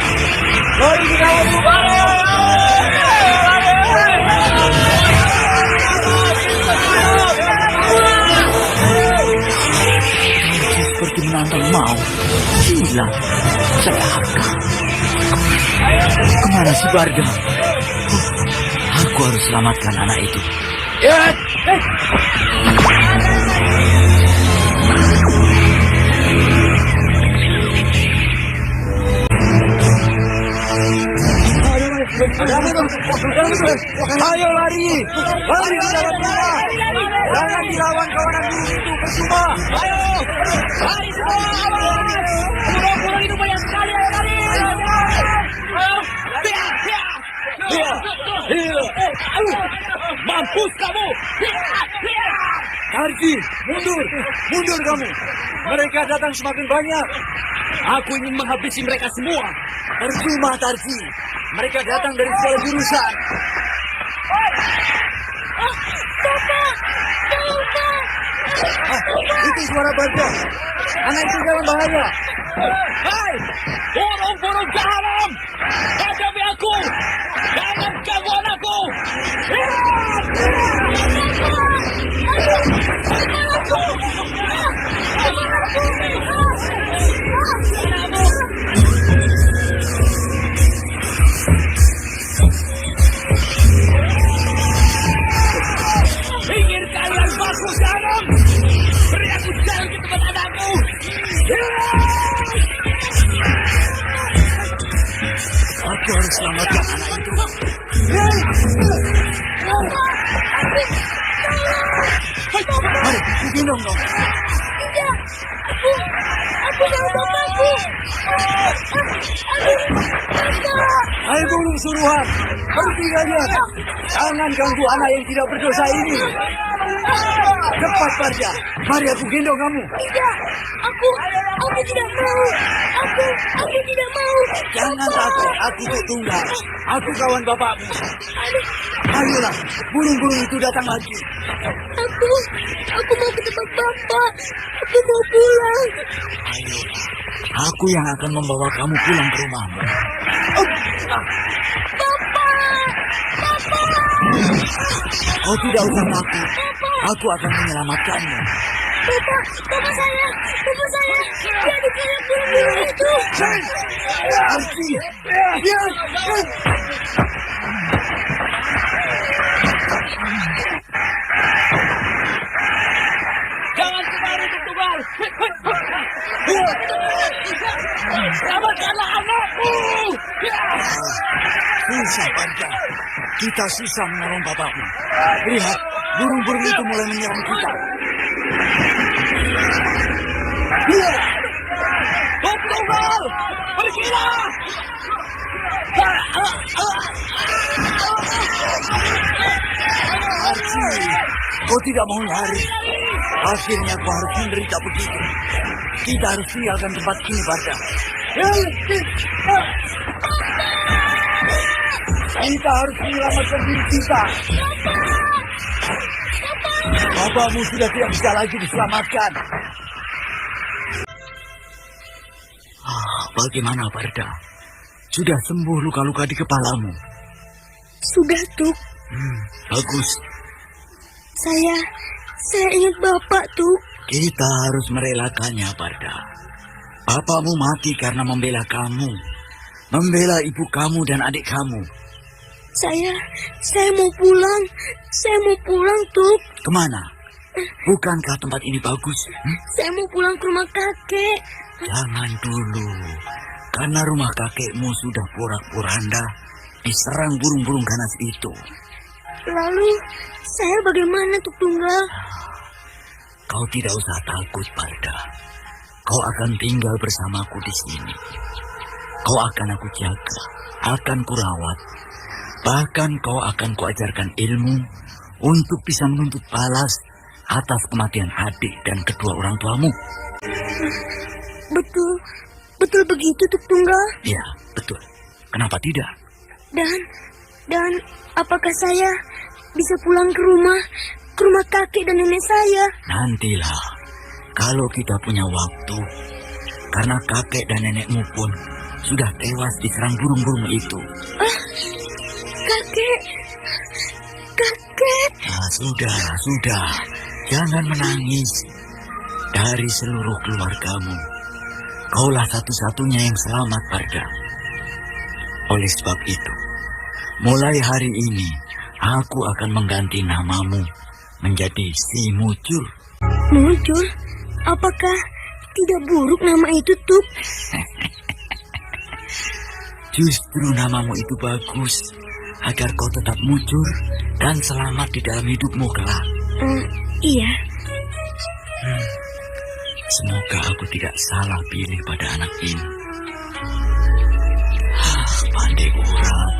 Seperti menantang maut. Gila. Celaka. Kemana si Barda? Aku harus selamatkan anak itu. Ayo lari, lari ke dalam rumah. Jangan dilawan kawanan burung itu, percuma. Ayo, lari semua, awas. Burung-burung itu banyak sekali, ayo lari. Mampus kamu. Tarji, mundur, mundur kamu. Mereka datang semakin banyak. Aku ingin menghabisi mereka semua. Percuma, Tarji. Mereka datang dari segala jurusan. Itu suara Barda. Anak itu dalam bahaya. Hai, burung-burung garam. Hadapi aku. Jangan ganggu anakku. Pinggir kalian bagus garam. Beri aku jalan ke tempat anakku. Aku harus selamatkan anak itu. Mari, gendong dong. Aku tahu bapakku. Hai burung suruhan, pergi kalian. Jangan ganggu anak yang tidak berdosa ini. Cepat Barda, mari aku gendong kamu. Tidak, aku tidak mau. Aku tidak mau. Jangan takut, aku Tuk Tunggal. Aku kawan bapakmu. Ayolah, burung-burung itu datang lagi. Aku mau ke tempat bapak. Aku mau pulang. Ayolah, aku yang akan membawa kamu pulang ke rumahmu. Kau tidak usah takut. Aku akan menyelamatkanmu. Bapak saya. Dia dikejar burung-burung itu. Arti, ya. Jangan kemari, Tuk Tunggal. Selamatkanlah anakku. Susah, Barda. Kita susah menolong bapakmu. Lihat, burung-burung itu mulai menyerang kita. Tuk Tunggal, pergilah. Arti, kau tidak mau lari. Akhirnya kau harus menderita begitu. Kita harus tinggalkan tempat ini, Barda. Kita harus menyelamatkan diri kita. Bapakmu sudah tidak bisa lagi diselamatkan. Bagaimana, Barda? Sudah sembuh luka-luka di kepalamu? Sudah, Tuk. Bagus. Saya ingat bapak, Tuk. Kita harus merelakannya, Barda. Bapakmu mati karena membela kamu. Membela ibu kamu dan adik kamu. Saya mau pulang. Saya mau pulang, Tuk. Kemana? Bukankah tempat ini bagus? Saya mau pulang ke rumah kakek. Jangan dulu. Karena rumah kakekmu sudah porak-poranda diserang burung-burung ganas itu. Lalu, saya bagaimana, Tuk Tunggal? Kau tidak usah takut, Barda. Kau akan tinggal bersamaku di sini. Kau akan aku jaga, akan kurawat. Bahkan kau akan kuajarkan ilmu untuk bisa menuntut balas atas kematian adik dan kedua orang tuamu. Betul begitu, Tuk Tunggal? Ya, betul. Kenapa tidak? Dan apakah saya bisa pulang ke rumah kakek dan nenek saya? Nantilah. kalau kita punya waktu, karena kakek dan nenekmu pun sudah tewas diserang burung-burung itu. Kakek. Kakek. Nah, sudah. Jangan menangis. Dari seluruh keluargamu, kaulah satu-satunya yang selamat, Parda. Oleh sebab itu, mulai hari ini, aku akan mengganti namamu menjadi Si Mujur. Mujur? Apakah tidak buruk nama itu, Tuk? Justru namamu itu bagus, agar kau tetap mujur dan selamat di dalam hidupmu kelak. Iya. Semoga aku tidak salah pilih pada anak ini. Pandai orang.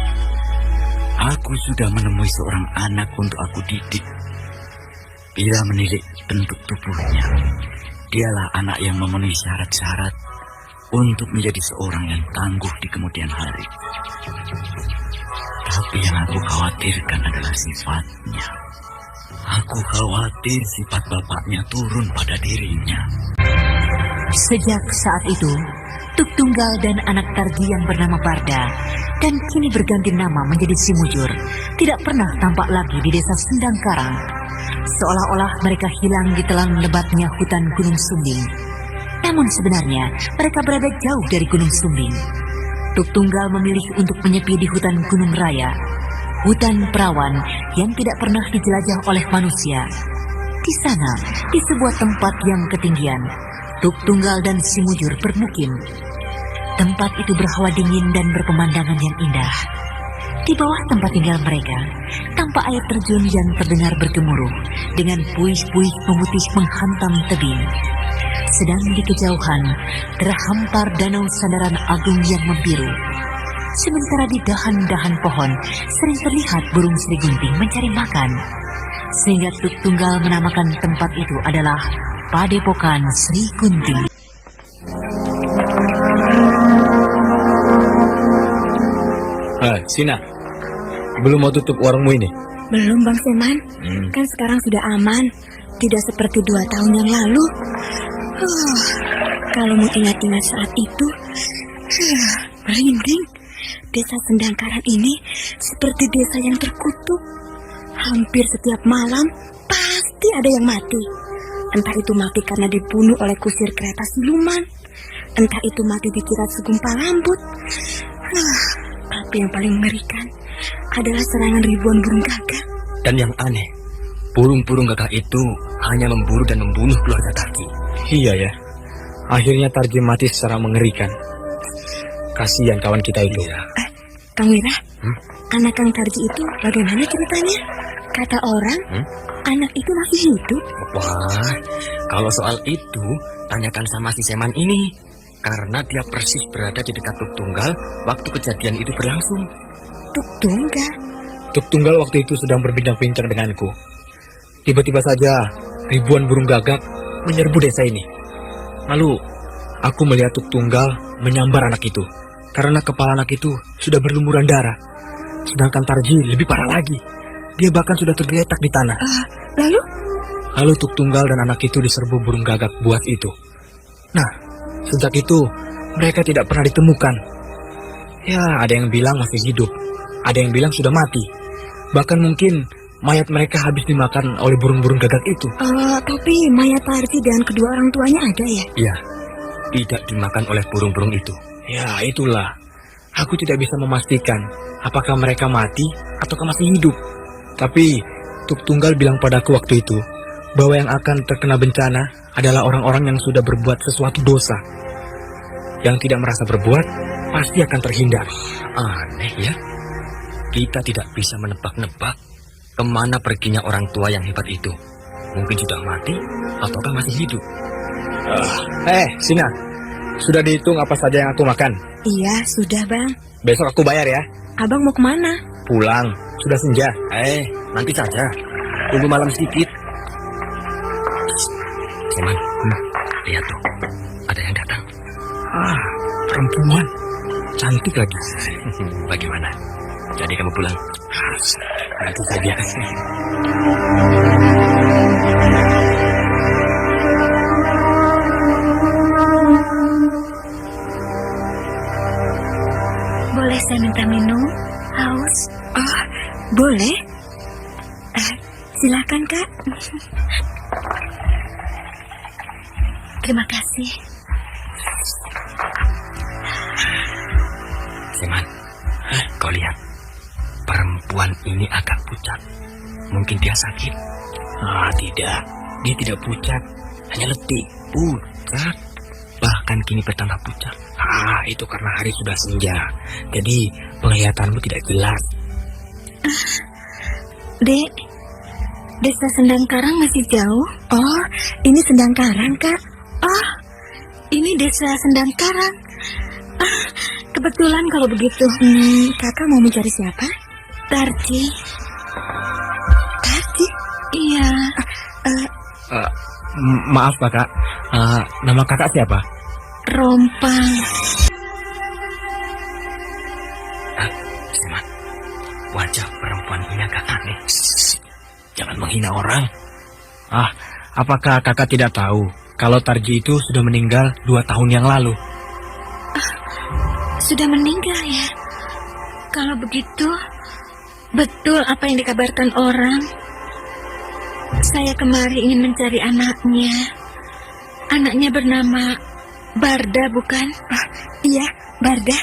Aku sudah menemui seorang anak untuk aku didik. Bila menilik bentuk tubuhnya, dialah anak yang memenuhi syarat-syarat untuk menjadi seorang yang tangguh di kemudian hari. Tapi yang aku khawatirkan adalah sifatnya. Aku khawatir sifat bapaknya turun pada dirinya. Sejak saat itu, Tuk Tunggal dan anak Tarji yang bernama Parda dan kini berganti nama menjadi Si Mujur tidak pernah tampak lagi di desa Sendang Karang. Seolah-olah mereka hilang di telan lebatnya hutan Gunung Sumbing. Namun sebenarnya mereka berada jauh dari Gunung Sumbing. Tuk Tunggal memilih untuk menyepi di hutan Gunung Raya, hutan perawan yang tidak pernah dijelajah oleh manusia. Di sana, di sebuah tempat yang ketinggian, Tuk Tunggal dan Si Mujur bermukim. Tempat itu berhawa dingin dan berpemandangan yang indah. Di bawah tempat tinggal mereka, tampak air terjun yang terdengar bergemuruh dengan puing-puing memutih menghantam tebing. Sedang di kejauhan, terhampar danau sandaran agung yang membiru. Sementara di dahan-dahan pohon, sering terlihat burung serigunting mencari makan. Sehingga Tuk Tunggal menamakan tempat itu adalah Padepokan Sri Kunti. Sina, belum mau tutup warungmu ini? Belum, Bang Seman. Kan sekarang sudah aman. Tidak seperti 2 tahun yang lalu. Kalau mau ingat-ingat saat itu, merinding. Desa Sendang Karang ini seperti desa yang terkutuk. Hampir setiap malam pasti ada yang mati. Entah itu mati karena dibunuh oleh kusir kereta siluman, entah itu mati dijirat segumpal rambut. Tapi yang paling mengerikan adalah serangan ribuan burung gagak. Dan yang aneh, burung-burung gagak itu hanya memburu dan membunuh keluarga Tarji. Iya ya, akhirnya Tarji mati secara mengerikan. Kasihan kawan kita itu. Kang Wira, anak Kang Tarji itu bagaimana ceritanya? Kata orang, anak itu masih hidup. Wah, kalau soal itu, tanyakan sama si Seman ini. Karena dia persis berada di dekat Tuk Tunggal waktu kejadian itu berlangsung. Tuk Tunggal? Tuk Tunggal waktu itu sedang berbincang-bincang denganku. Tiba-tiba saja, ribuan burung gagak menyerbu desa ini. Lalu, aku melihat Tuk Tunggal menyambar anak itu. Karena kepala anak itu sudah berlumuran darah. Sedangkan Tarji lebih parah lagi. Dia bahkan sudah tergeletak di tanah. Lalu Tuk Tunggal dan anak itu diserbu burung gagak buas itu. Nah, sejak itu mereka tidak pernah ditemukan. Ya, ada yang bilang masih hidup, ada yang bilang sudah mati. Bahkan mungkin mayat mereka habis dimakan oleh burung-burung gagak itu. Tapi mayat Tarji dan kedua orang tuanya ada ya? Iya, tidak dimakan oleh burung-burung itu. Ya, itulah. Aku tidak bisa memastikan apakah mereka mati ataukah masih hidup. Tapi Tuk Tunggal bilang padaku waktu itu bahwa yang akan terkena bencana adalah orang-orang yang sudah berbuat sesuatu dosa. Yang tidak merasa berbuat pasti akan terhindar. Aneh ya, kita tidak bisa menebak-nebak kemana perginya orang tua yang hebat itu. Mungkin sudah mati ataukah masih hidup. Sina, sudah dihitung apa saja yang aku makan? Iya, sudah Bang. Besok aku bayar ya. Abang mau kemana? Pulang, sudah senja. Nanti saja. Tunggu malam sedikit. Seman, lihat tuh, ada yang datang. Perempuan, cantik lagi. Bagaimana? Jadi kamu pulang? Nanti saja. Boleh? Silakan, Kak. Terima kasih. Seman, kau lihat. Perempuan ini agak pucat. Mungkin dia sakit. Tidak. Dia tidak pucat. Hanya letih. Pucat? Bahkan kini bertambah pucat. Itu karena hari sudah senja. Jadi penglihatanmu tidak jelas. Dek, desa Sendang Karang masih jauh? Oh, ini Sendang Karang, Kak. Oh, ini desa Sendang Karang. Kebetulan kalau begitu. Kakak mau mencari siapa? Tarji. Tarji? Iya. Maaf kakak. Nama kakak siapa? Rompang. Seman, wajah perempuan ini agak aneh. Jangan menghina orang. Apakah kakak tidak tahu kalau Tarji itu sudah meninggal 2 tahun yang lalu? Sudah meninggal ya? Kalau begitu, betul apa yang dikabarkan orang. Saya kemari ingin mencari anaknya. Anaknya bernama Barda, bukan? Iya, Barda.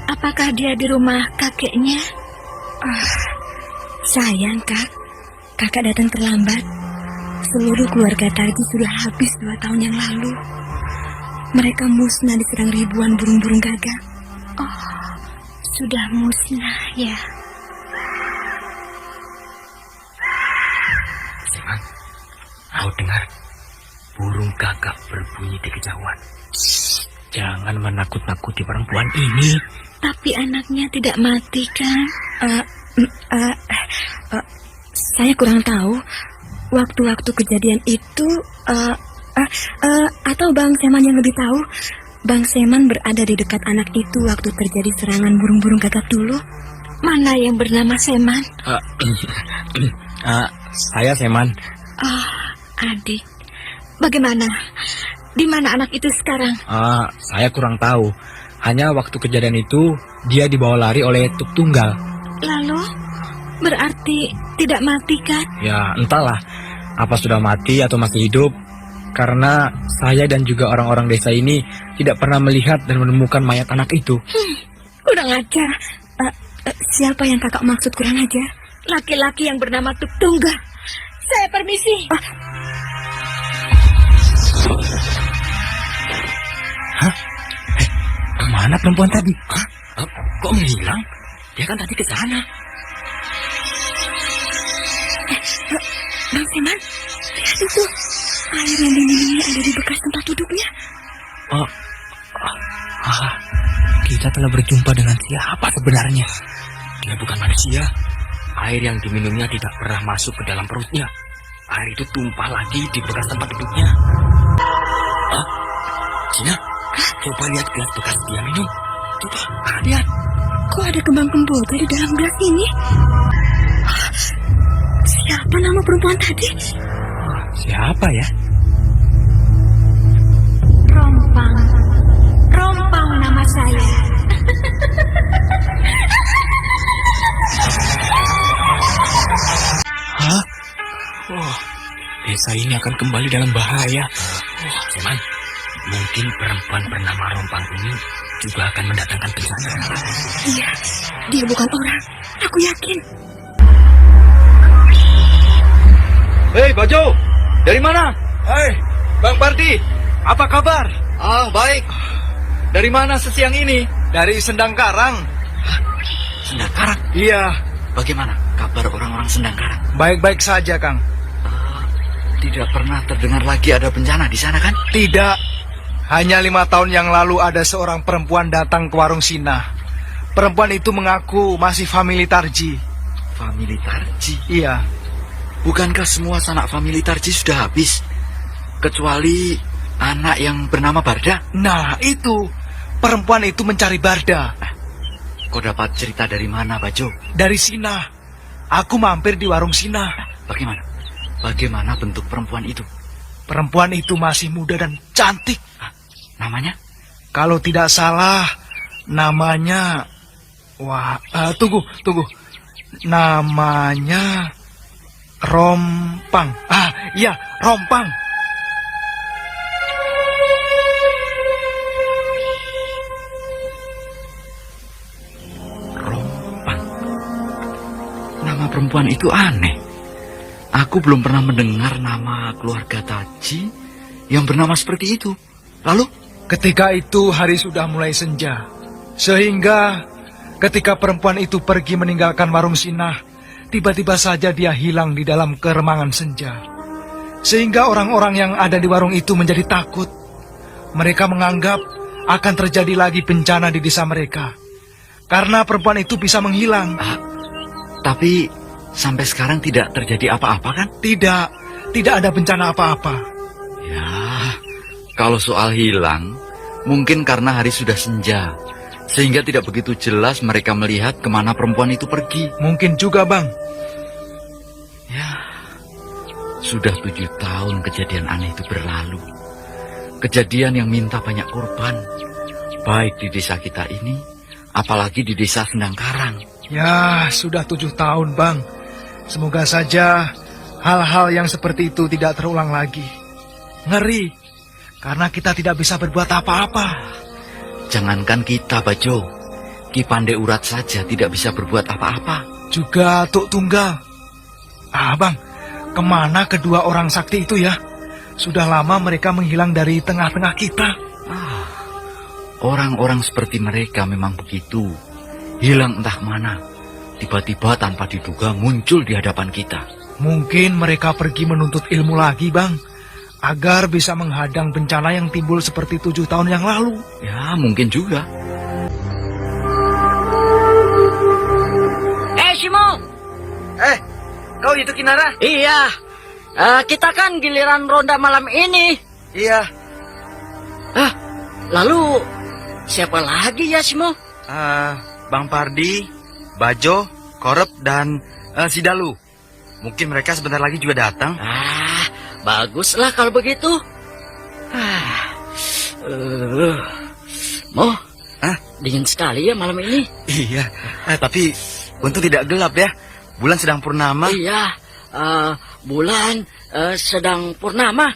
Apakah dia di rumah kakeknya? Sayang, Kak. Kakak datang terlambat. Seluruh keluarga Tarji sudah habis 2 tahun yang lalu. Mereka musnah diserang ribuan burung-burung gagak. Sudah musnah ya. Seman, kau dengar? Burung gagak berbunyi di kejauhan. Jangan menakut-nakuti perempuan ini. Tapi anaknya tidak mati kan? Saya kurang tahu. Waktu-waktu kejadian itu, atau Bang Seman yang lebih tahu. Bang Seman berada di dekat anak itu waktu terjadi serangan burung-burung gagak dulu. Mana yang bernama Seman? Saya Seman. Adik. Bagaimana? Di mana anak itu sekarang? Saya kurang tahu. Hanya waktu kejadian itu dia dibawa lari oleh Tuk Tunggal. Lalu? Berarti tidak mati kan? Ya entahlah, apa sudah mati atau masih hidup. Karena saya dan juga orang-orang desa ini tidak pernah melihat dan menemukan mayat anak itu. Kurang ajar. Siapa yang kakak maksud kurang ajar? Laki-laki yang bernama Tuk Tunggal. Saya permisi. Kemana perempuan tadi? Kok menghilang? Dia kan tadi ke sana. Bang Seman, lihat itu. Air yang diminumnya ada di bekas tempat duduknya. Kita telah berjumpa dengan siapa sebenarnya? Dia bukan manusia. Air yang diminumnya tidak pernah masuk ke dalam perutnya. Air itu tumpah lagi di bekas tempat duduknya. Cina, coba lihat gelas bekas dia minum. Coba, lihat. Kok ada kembang kemboja di dalam gelas ini? Siapa nama perempuan tadi? Siapa ya? Rompang. Rompang nama saya. Desa ini akan kembali dalam bahaya. Seman, mungkin perempuan bernama Rompang ini juga akan mendatangkan bencana. Iya, dia bukan orang. Aku yakin. Hei, Bajo, dari mana? Hei, Bang Pardi, apa kabar? Baik. Dari mana sesiang ini? Dari Sendang Karang. Sendang Karang? Iya. Bagaimana kabar orang-orang Sendang Karang? Baik-baik saja, Kang. Tidak pernah terdengar lagi ada bencana di sana kan? Tidak. Hanya 5 tahun yang lalu ada seorang perempuan datang ke warung Sina. Perempuan itu mengaku masih famili Tarji. Famili Tarji? Iya. Bukankah semua sanak famili Tarji sudah habis? Kecuali anak yang bernama Barda? Nah, itu. Perempuan itu mencari Barda. Kau dapat cerita dari mana, Bajo? Dari Sina. Aku mampir di warung Sina. Bagaimana bentuk perempuan itu? Perempuan itu masih muda dan cantik. Namanya? Kalau tidak salah, namanya... Tunggu. Namanya Rompang. Ah, iya, Rompang. Rompang. Nama perempuan itu aneh. Aku belum pernah mendengar nama keluarga Taji yang bernama seperti itu. Lalu? Ketika itu hari sudah mulai senja. Sehingga ketika perempuan itu pergi meninggalkan warung Sinah, tiba-tiba saja dia hilang di dalam keremangan senja. Sehingga orang-orang yang ada di warung itu menjadi takut. Mereka menganggap akan terjadi lagi bencana di desa mereka. Karena perempuan itu bisa menghilang. Tapi sampai sekarang tidak terjadi apa-apa kan? Tidak ada bencana apa-apa. Ya, kalau soal hilang, mungkin karena hari sudah senja. Sehingga tidak begitu jelas mereka melihat kemana perempuan itu pergi. Mungkin juga, Bang. Ya, sudah 7 tahun kejadian aneh itu berlalu. Kejadian yang minta banyak korban. Baik di desa kita ini, apalagi di desa Sendang Karang. Ya, sudah 7 tahun, Bang. Semoga saja hal-hal yang seperti itu tidak terulang lagi. Ngeri, karena kita tidak bisa berbuat apa-apa. Jangankan kita, Bajo. Ki Pandai Urat saja tidak bisa berbuat apa-apa. Juga Tuk Tunggal. Bang, kemana kedua orang sakti itu ya? Sudah lama mereka menghilang dari tengah-tengah kita. Orang-orang seperti mereka memang begitu. Hilang entah mana. Tiba-tiba tanpa diduga muncul di hadapan kita. Mungkin mereka pergi menuntut ilmu lagi, Bang. Agar bisa menghadang bencana yang timbul seperti 7 tahun yang lalu. Ya, mungkin juga. Simo! Kau itu Kinara? Iya, kita kan giliran ronda malam ini. Iya. Lalu siapa lagi ya, Simo? Bang Pardi, Bajo, Korep, dan Sidalu. Mungkin mereka sebentar lagi juga datang. Baguslah kalau begitu. Mo, dingin sekali ya malam ini. Iya, tapi untung tidak gelap ya. Bulan sedang purnama. Iya, bulan sedang purnama.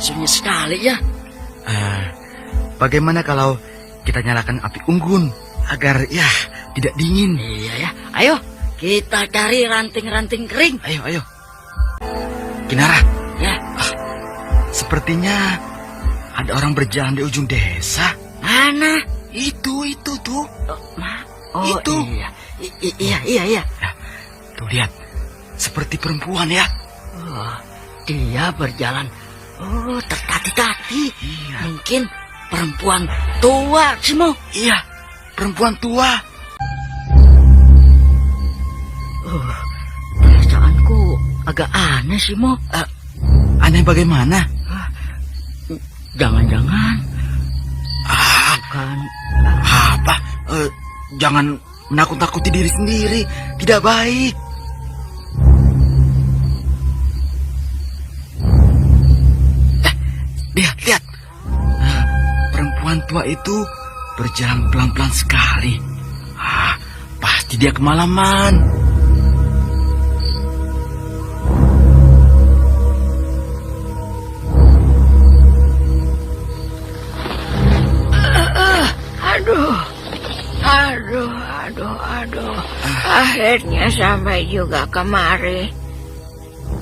Sunyi sekali ya. Bagaimana kalau kita nyalakan api unggun agar ya tidak dingin? Iya ya. Ayo kita cari ranting-ranting kering. Ayo. Kinara. Ya. Sepertinya ada orang berjalan di ujung desa. Mana? Itu tuh. Itu. Iya. Tuh lihat. Seperti perempuan ya. Dia berjalan. Tertati-tati. Iya. Mungkin perempuan tua, Simo. Iya, perempuan tua. Perasaanku agak aneh, Simo. Aneh bagaimana? Jangan-jangan bukan. Apa? Jangan menakut-takuti diri sendiri. Tidak baik. Lihat. Perempuan tua itu berjalan pelan-pelan sekali. Pasti dia kemalaman. Aduh. Akhirnya sampai juga kemari.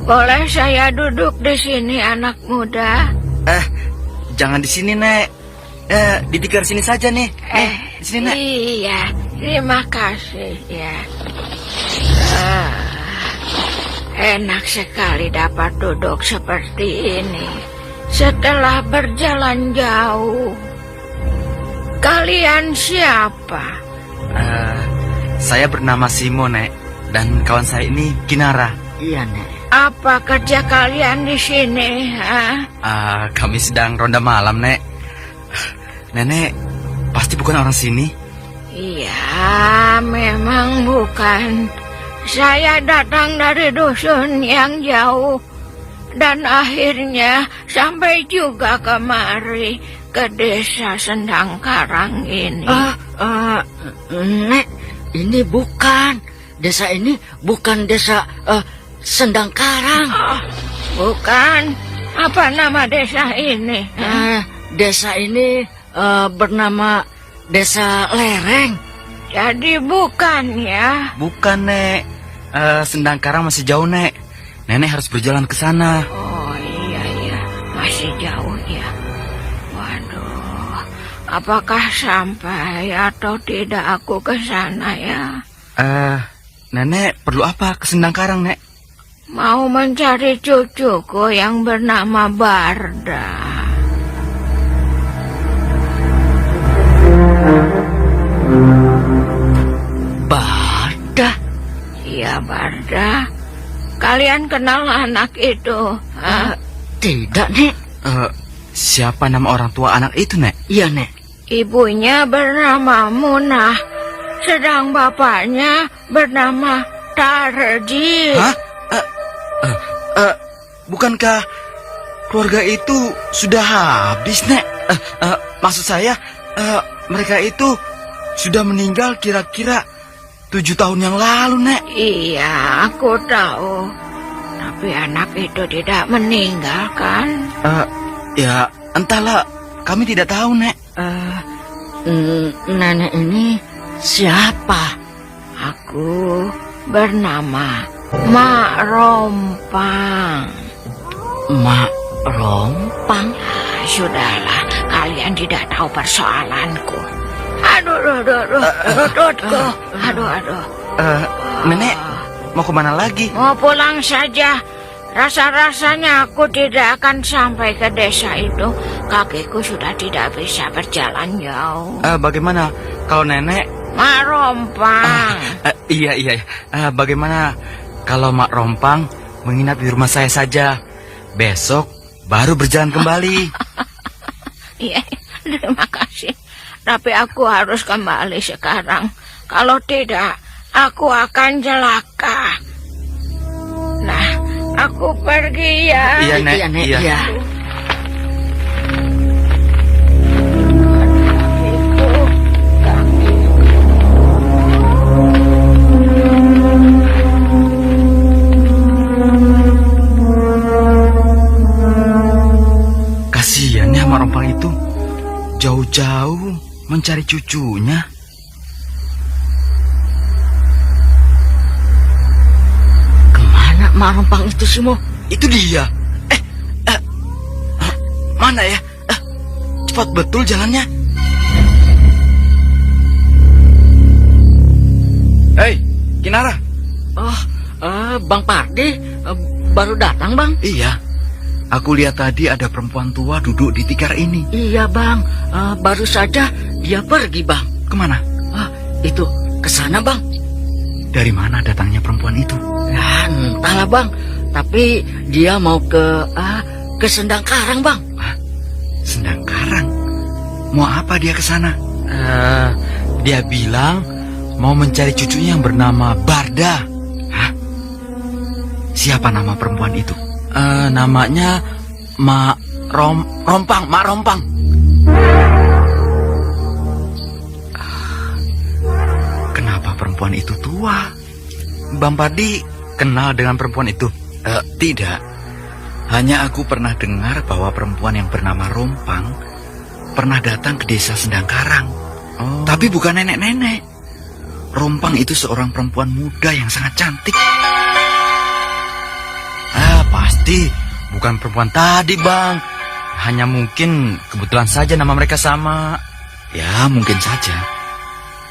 Boleh saya duduk di sini, anak muda? Jangan di sini, Nek. Di tikar sini saja nih. Di sini, Nek. Iya, terima kasih ya. Enak sekali dapat duduk seperti ini setelah berjalan jauh. Kalian siapa? Saya bernama Simo, Nek. Dan kawan saya ini Kinara. Iya, Nek. Apa kerja kalian di sini, Kami sedang ronda malam, Nek. Nenek pasti bukan orang sini. Iya, memang bukan. Saya datang dari dusun yang jauh. dan akhirnya sampai juga kemari ke desa Sendang Karang ini. Nek, ini bukan. Desa ini bukan desa Sendang Karang. Bukan? Apa nama desa ini? Desa ini bernama Desa Lereng. Jadi bukan ya? Bukan, Nek. Sendang Karang masih jauh, Nek. Nenek harus berjalan ke sana. Oh iya, masih jauh ya. Waduh, apakah sampai atau tidak aku ke sana ya? Nenek perlu apa ke Sendang Karang, Nek? Mau mencari cucuku yang bernama Barda. Barda? Iya, Barda. Kalian kenal anak itu? Tidak, Nek. Siapa nama orang tua anak itu, Nek? Iya, Nek. Ibunya bernama Munah, sedang bapaknya bernama Tarji. Hah? Bukankah keluarga itu sudah habis, Nek? Maksud saya, mereka itu sudah meninggal kira-kira 7 tahun yang lalu, Nek. Iya, aku tahu. Tapi anak itu tidak meninggal, kan? Ya, entahlah. Kami tidak tahu, Nek. Nenek ini siapa? Aku bernama Mak Rompang. Mak Rompang? Sudahlah, kalian tidak tahu persoalanku. Aduh, perutku. Aduh. Nenek, mau kemana lagi? Mau pulang saja. Rasa-rasanya aku tidak akan sampai ke desa itu. Kakiku sudah tidak bisa berjalan jauh. Bagaimana kalau nenek? Mak Rompang. Iya. Bagaimana kalau Mak Rompang menginap di rumah saya saja? Besok baru berjalan kembali. Iya, terima kasih. Tapi aku harus kembali sekarang. Kalau tidak, aku akan celaka. Nah, aku pergi ya. Iya, Nek. Iya. Kasihan ya Mak Rompang itu. Jauh-jauh mencari cucunya. Kemana Mak Rompang itu, Simo? Itu dia. Mana ya? Cepat betul jalannya. Hei, Kinara. Bang Pardi baru datang, Bang. Iya. Aku lihat tadi ada perempuan tua duduk di tikar ini. Iya, Bang. Baru saja dia pergi, Bang. Kemana? Itu ke sana, Bang. Dari mana datangnya perempuan itu? Ya, entahlah, Bang. Tapi dia mau ke Sendang Karang, Bang. Sendang Karang? Mau apa dia ke sana? Dia bilang mau mencari cucunya yang bernama Barda. Hah? Siapa nama perempuan itu? Namanya Mak Rompang. Kenapa perempuan itu tua? Bang Pardi kenal dengan perempuan itu? Tidak. Hanya aku pernah dengar bahwa perempuan yang bernama Rompang pernah datang ke desa Sendang Karang. Tapi bukan nenek-nenek. Rompang itu seorang perempuan muda yang sangat cantik. Pasti bukan perempuan tadi, Bang. Hanya mungkin kebetulan saja nama mereka sama. Ya, mungkin saja.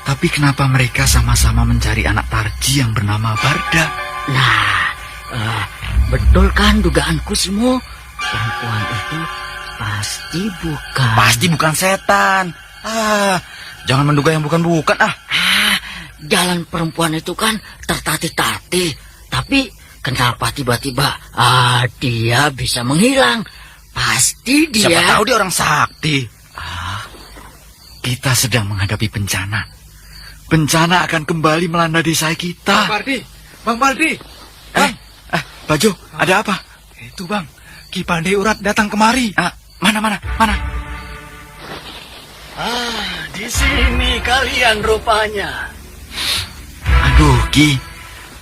Tapi kenapa mereka sama-sama mencari anak Tarji yang bernama Barda? Nah, betul kan dugaanku, Simo? Perempuan itu pasti bukan setan. Jangan menduga yang bukan-bukan. Jalan perempuan itu kan tertatih-tatih. Tapi kenapa tiba-tiba dia bisa menghilang? Pasti dia... Siapa tahu dia orang sakti. Kita sedang menghadapi bencana. Bencana akan kembali melanda desa kita. Bang Pardi. Bajo, ada apa? Itu Bang, Ki Pandai Urat datang kemari. Mana? Di sini kalian rupanya. Aduh, Ki.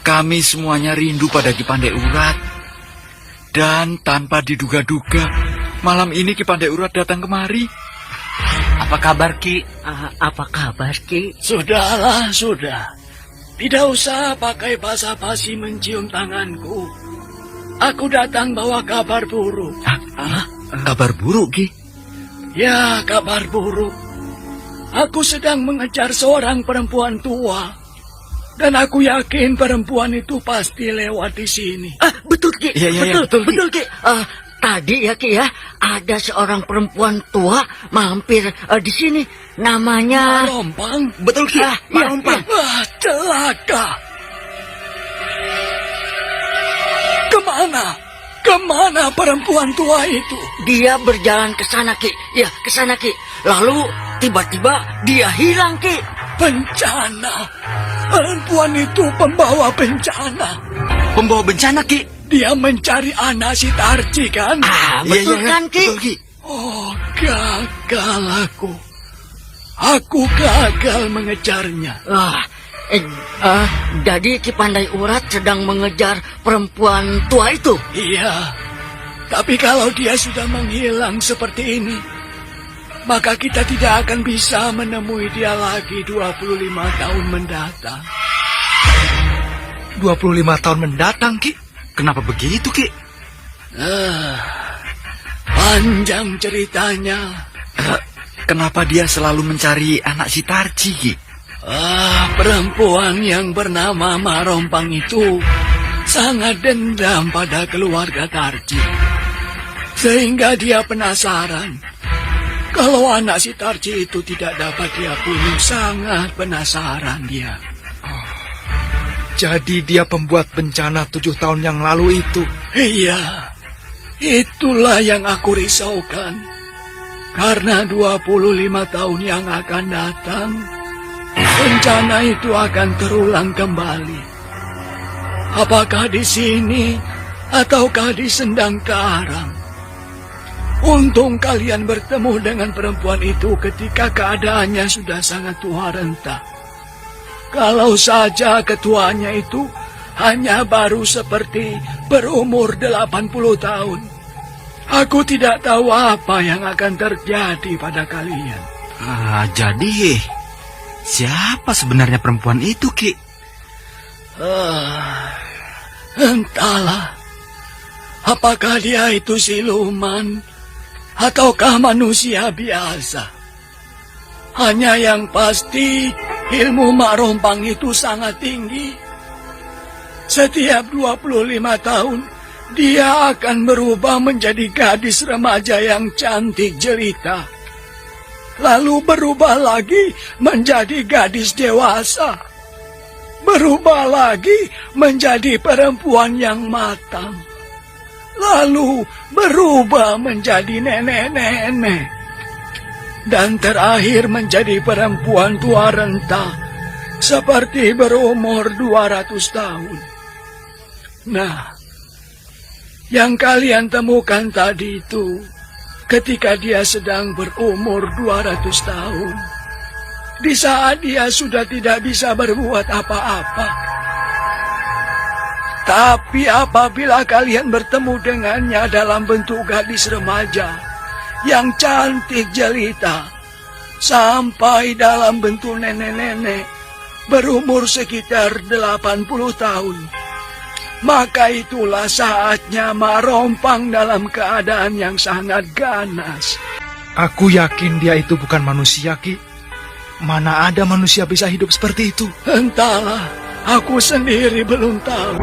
Kami semuanya rindu pada Ki Pandai Urat. Dan tanpa diduga-duga, malam ini Ki Pandai Urat datang kemari. Apa kabar, Ki? Apa kabar, Ki? Sudahlah, sudah. Tidak usah pakai basa-basi mencium tanganku. Aku datang bawa kabar buruk. Kabar buruk, Ki? Ya, kabar buruk. Aku sedang mengejar seorang perempuan tua. Dan aku yakin perempuan itu pasti lewat di sini. Betul, Ki. Iya, Betul, Ki. Tadi ya, Ki ya, ada seorang perempuan tua mampir di sini. Namanya Marompang? Betul, Ki. Marompang. Celaka. Kemana perempuan tua itu? Dia berjalan ke sana, Ki. Ya, ke sana, Ki. Lalu tiba-tiba dia hilang, Ki. Bencana. Perempuan itu pembawa bencana. Pembawa bencana, Ki. Dia mencari anak si Tarji, kan? Betul kan, Ki? Betul, Ki. Oh, gagal aku. Aku gagal mengejarnya. Jadi Ki Pandai Urat sedang mengejar perempuan tua itu? Iya. Tapi kalau dia sudah menghilang seperti ini, maka kita tidak akan bisa menemui dia lagi 25 tahun mendatang. 25 tahun mendatang, Ki? Kenapa begitu, Ki? Panjang ceritanya. Kenapa dia selalu mencari anak si Tarji, Ki? Perempuan yang bernama Marompang itu sangat dendam pada keluarga Tarji. Sehingga dia penasaran. Kalau anak si Tarji itu tidak dapat dia bunuh, sangat penasaran dia. Jadi dia pembuat bencana 7 tahun yang lalu itu. Iya, itulah yang aku risaukan. Karena 25 tahun yang akan datang, bencana itu akan terulang kembali. Apakah di sini ataukah di Sendang Karang? Untung kalian bertemu dengan perempuan itu ketika keadaannya sudah sangat tua renta. Kalau saja ketuanya itu hanya baru seperti berumur 80 tahun, aku tidak tahu apa yang akan terjadi pada kalian. Jadi siapa sebenarnya perempuan itu, Ki? Entahlah. Apakah dia itu siluman ataukah manusia biasa? Hanya yang pasti ilmu Marompang itu sangat tinggi. Setiap 25 tahun dia akan berubah menjadi gadis remaja yang cantik jelita. Lalu berubah lagi menjadi gadis dewasa. Berubah lagi menjadi perempuan yang matang. Lalu berubah menjadi nenek-nenek. Dan terakhir menjadi perempuan tua renta, seperti berumur 200 tahun. Nah, yang kalian temukan tadi itu, ketika dia sedang berumur 200 tahun, di saat dia sudah tidak bisa berbuat apa-apa. Tapi apabila kalian bertemu dengannya dalam bentuk gadis remaja yang cantik jelita, sampai dalam bentuk nenek-nenek berumur sekitar 80 tahun, maka itulah saatnya Marompang dalam keadaan yang sangat ganas. Aku yakin dia itu bukan manusia, Ki. Mana ada manusia bisa hidup seperti itu? Entahlah, aku sendiri belum tahu.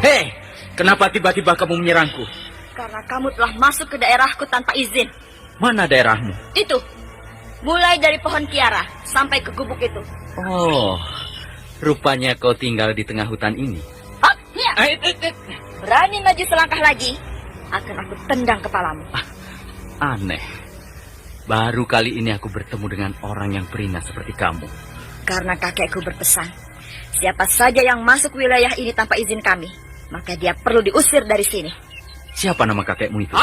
Hei, kenapa tiba-tiba kamu menyerangku? Karena kamu telah masuk ke daerahku tanpa izin. Mana daerahmu? Itu, mulai dari pohon kiara sampai ke gubuk itu. Oh, Rupanya kau tinggal di tengah hutan ini. Hop, ya. Berani maju selangkah lagi, akan aku tendang kepalamu. Aneh. Baru kali ini aku bertemu dengan orang yang beringas seperti kamu. Karena kakekku berpesan, siapa saja yang masuk wilayah ini tanpa izin kami, maka dia perlu diusir dari sini. Siapa nama kakekmu itu?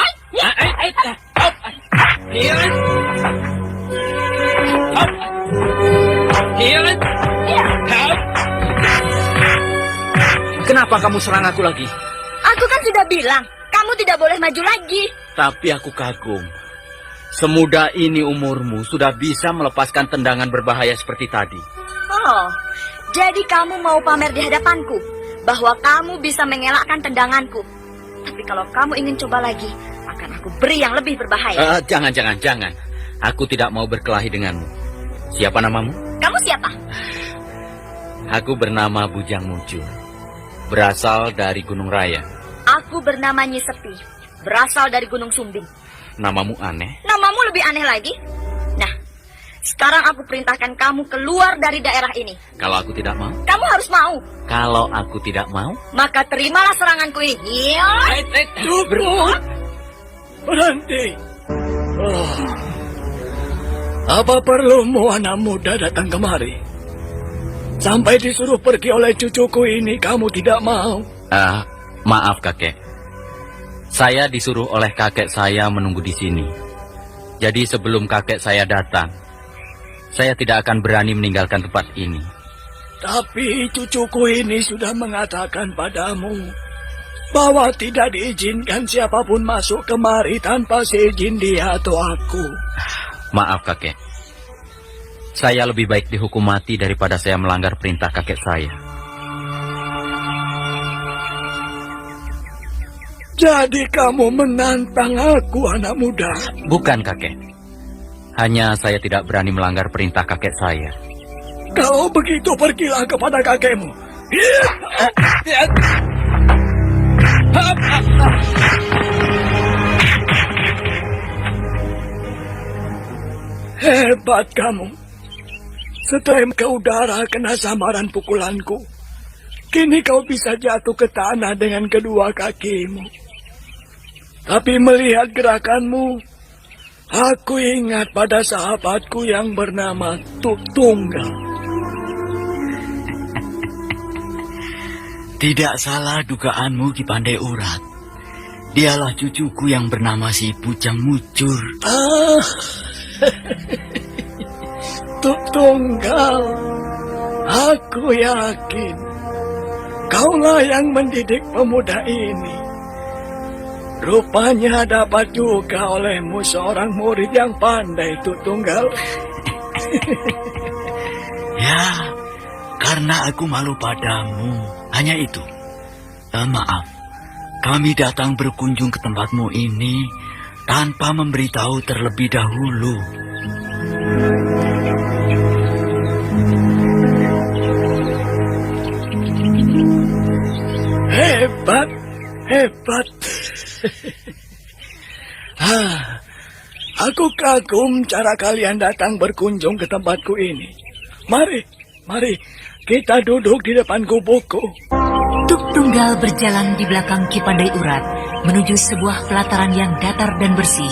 Kenapa kamu serang aku lagi? Aku kan sudah bilang, kamu tidak boleh maju lagi. Tapi aku kagum. Semudah ini umurmu sudah bisa melepaskan tendangan berbahaya seperti tadi. Oh, jadi kamu mau pamer di hadapanku bahwa kamu bisa mengelakkan tendanganku. Tapi kalau kamu ingin coba lagi, akan aku beri yang lebih berbahaya. Jangan. Aku tidak mau berkelahi denganmu. Siapa namamu? Kamu siapa? Aku bernama Bujang Mujur. Berasal dari Gunung Raya. Aku bernama Nyi Sepi. Berasal dari Gunung Sumbing. Namamu aneh. Namamu lebih aneh lagi. Nah, sekarang aku perintahkan kamu keluar dari daerah ini. Kalau aku tidak mau? Kamu harus mau. Kalau aku tidak mau? Maka terimalah seranganku ini. Cukup. Berhenti. Apa perlumu anak muda datang kemari? Sampai disuruh pergi oleh cucuku ini, kamu tidak mau? Maaf kakek. Saya disuruh oleh kakek saya menunggu di sini. Jadi sebelum kakek saya datang, saya tidak akan berani meninggalkan tempat ini. Tapi cucuku ini sudah mengatakan padamu bahwa tidak diizinkan siapapun masuk kemari tanpa seizin dia atau aku. Maaf kakek. Saya lebih baik dihukum mati daripada saya melanggar perintah kakek saya. Jadi kamu menantang aku, anak muda? Bukan kakek. Hanya saya tidak berani melanggar perintah kakek saya. Kalau begitu pergilah kepada kakekmu. Hebat kamu. Setelah ke udara kena samaran pukulanku, kini kau bisa jatuh ke tanah dengan kedua kakimu. Tapi melihat gerakanmu, aku ingat pada sahabatku yang bernama Tuk Tunggal. Tidak salah dugaanmu, Ki Pandai Urat. Dialah cucuku yang bernama si Bujang Mujur. Tuk Tunggal, aku yakin kaulah yang mendidik pemuda ini. Rupanya dapat juga olehmu seorang murid yang pandai, Tuk Tunggal. Ya, karena aku malu padamu. Hanya itu. Maaf, kami datang berkunjung ke tempatmu ini tanpa memberitahu terlebih dahulu. Hebat. Aku kagum cara kalian datang berkunjung ke tempatku ini. Mari, kita duduk di depan gubukku. Tuk Tunggal berjalan di belakang Ki Pandai Urat menuju sebuah pelataran yang datar dan bersih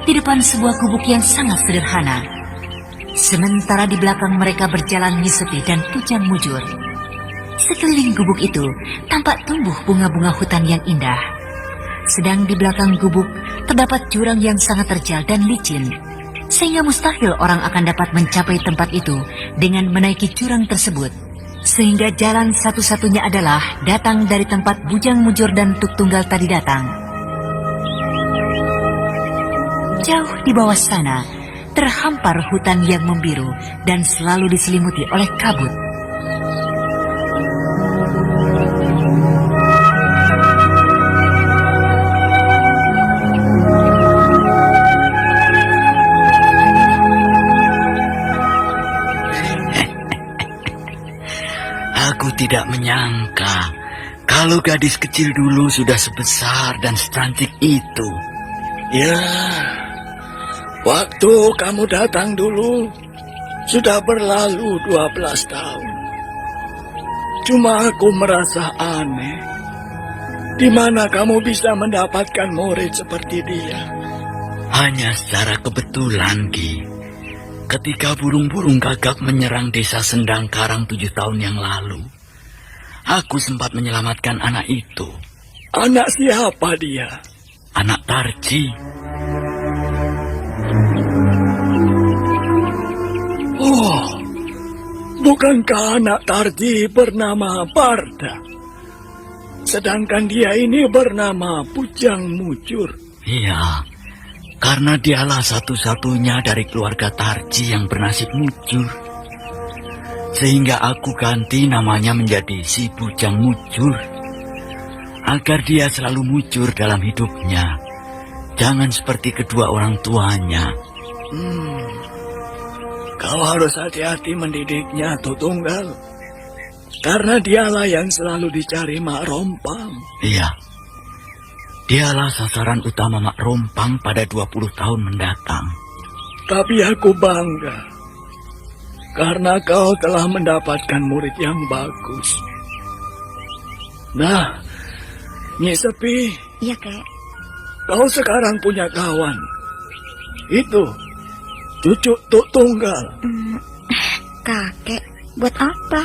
di depan sebuah gubuk yang sangat sederhana. Sementara di belakang mereka berjalan Nyi Sepi dan Bujang Mujur. Sekeliling gubuk itu tampak tumbuh bunga-bunga hutan yang indah. Sedang di belakang gubuk terdapat jurang yang sangat terjal dan licin, sehingga mustahil orang akan dapat mencapai tempat itu dengan menaiki jurang tersebut. Sehingga jalan satu-satunya adalah datang dari tempat Bujang Mujur dan Tuk Tunggal tadi datang. Jauh di bawah sana terhampar hutan yang membiru dan selalu diselimuti oleh kabut. Aku tidak menyangka kalau gadis kecil dulu sudah sebesar dan secantik itu. Ya, waktu kamu datang dulu sudah berlalu 12 tahun. Cuma aku merasa aneh. Di mana kamu bisa mendapatkan murid seperti dia? Hanya secara kebetulan, Ki. Ketika burung-burung gagak menyerang desa Sendang Karang 7 tahun yang lalu, aku sempat menyelamatkan anak itu. Anak siapa dia? Anak Tarji. Oh, bukankah anak Tarji bernama Barda? Sedangkan dia ini bernama Bujang Mujur. Iya, karena dialah satu-satunya dari keluarga Tarji yang bernasib mujur. Sehingga aku ganti namanya menjadi si Bujang Mujur. Agar dia selalu mujur dalam hidupnya. Jangan seperti kedua orang tuanya. Kau harus hati-hati mendidiknya, Tutunggal. Karena dialah yang selalu dicari Mak Rompang. Iya. Dialah sasaran utama Mak Rompang pada 20 tahun mendatang. Tapi aku bangga. Karena kau telah mendapatkan murid yang bagus. Nah, Nyi Sepi. Iya, Kek. Kau sekarang punya kawan. Itu, cucu Tuk Tunggal. Kakek, buat apa?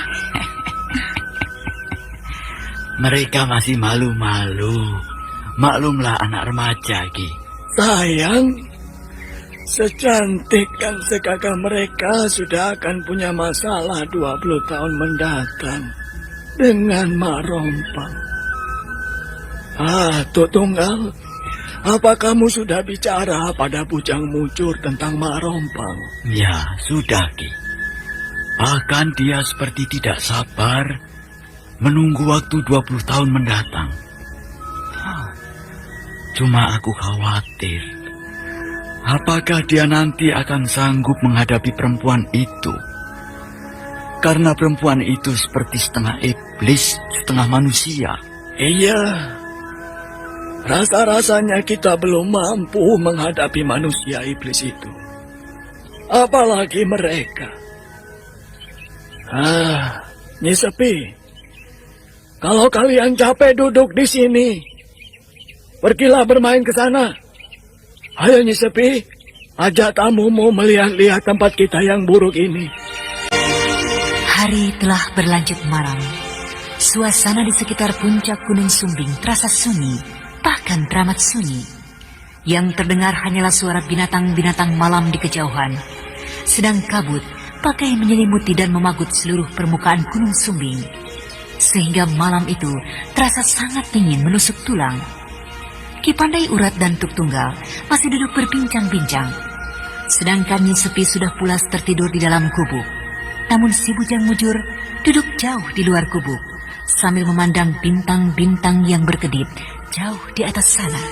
Mereka masih malu-malu. Maklumlah anak remaja, Ki. Sayang, secantik dan segagah mereka sudah akan punya masalah 20 tahun mendatang dengan Mak Rompang. Tuk Tunggal, apa kamu sudah bicara pada Bujang Mujur tentang Mak Rompang? Ya, sudah, Ki. Bahkan dia seperti tidak sabar menunggu waktu 20 tahun mendatang. Cuma aku khawatir, apakah dia nanti akan sanggup menghadapi perempuan itu? Karena perempuan itu seperti setengah iblis, setengah manusia. Iya, rasa-rasanya kita belum mampu menghadapi manusia iblis itu. Apalagi mereka. Nyi Sepi, kalau kalian capek duduk di sini, pergilah bermain ke sana. Ayo Nyi Sepi, ajak tamumu melihat-lihat tempat kita yang buruk ini. Hari telah berlanjut malam. Suasana di sekitar puncak Gunung Sumbing terasa sunyi, bahkan teramat sunyi. Yang terdengar hanyalah suara binatang-binatang malam di kejauhan. Sedang kabut, pakai menyelimuti dan memagut seluruh permukaan Gunung Sumbing. Sehingga malam itu terasa sangat dingin menusuk tulang. Ki Pandai Urat dan Tuk Tunggal masih duduk berbincang-bincang. Sedangkan Nyi Sepi sudah pulas tertidur di dalam gubuk. Namun si Bujang Mujur duduk jauh di luar gubuk sambil memandang bintang-bintang yang berkedip jauh di atas sana.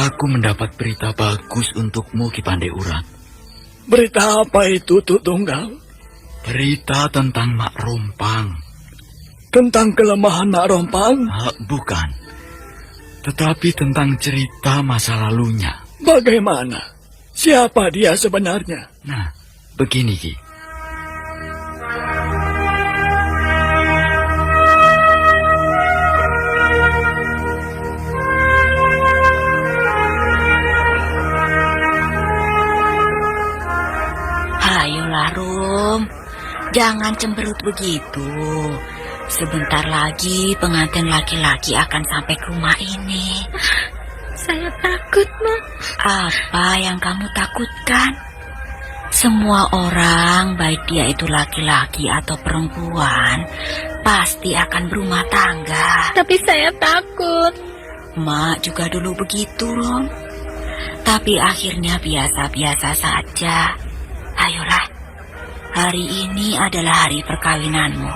Aku mendapat berita bagus untukmu, Ki Pandai Urat. Berita apa itu, Tuk Tunggal? Berita tentang Mak Rompang. Tentang kelemahan Mak Rompang? Bukan. Tetapi tentang cerita masa lalunya. Bagaimana? Siapa dia sebenarnya? Nah, begini, Ki. Ayolah, Rum. Jangan cemberut begitu. Sebentar lagi pengantin laki-laki akan sampai ke rumah ini. Saya takut, Mak. Apa yang kamu takutkan? Semua orang, baik dia itu laki-laki atau perempuan, pasti akan berumah tangga. Tapi saya takut. Mak juga dulu begitu, Rom. Tapi akhirnya biasa-biasa saja. Ayolah, hari ini adalah hari perkawinanmu.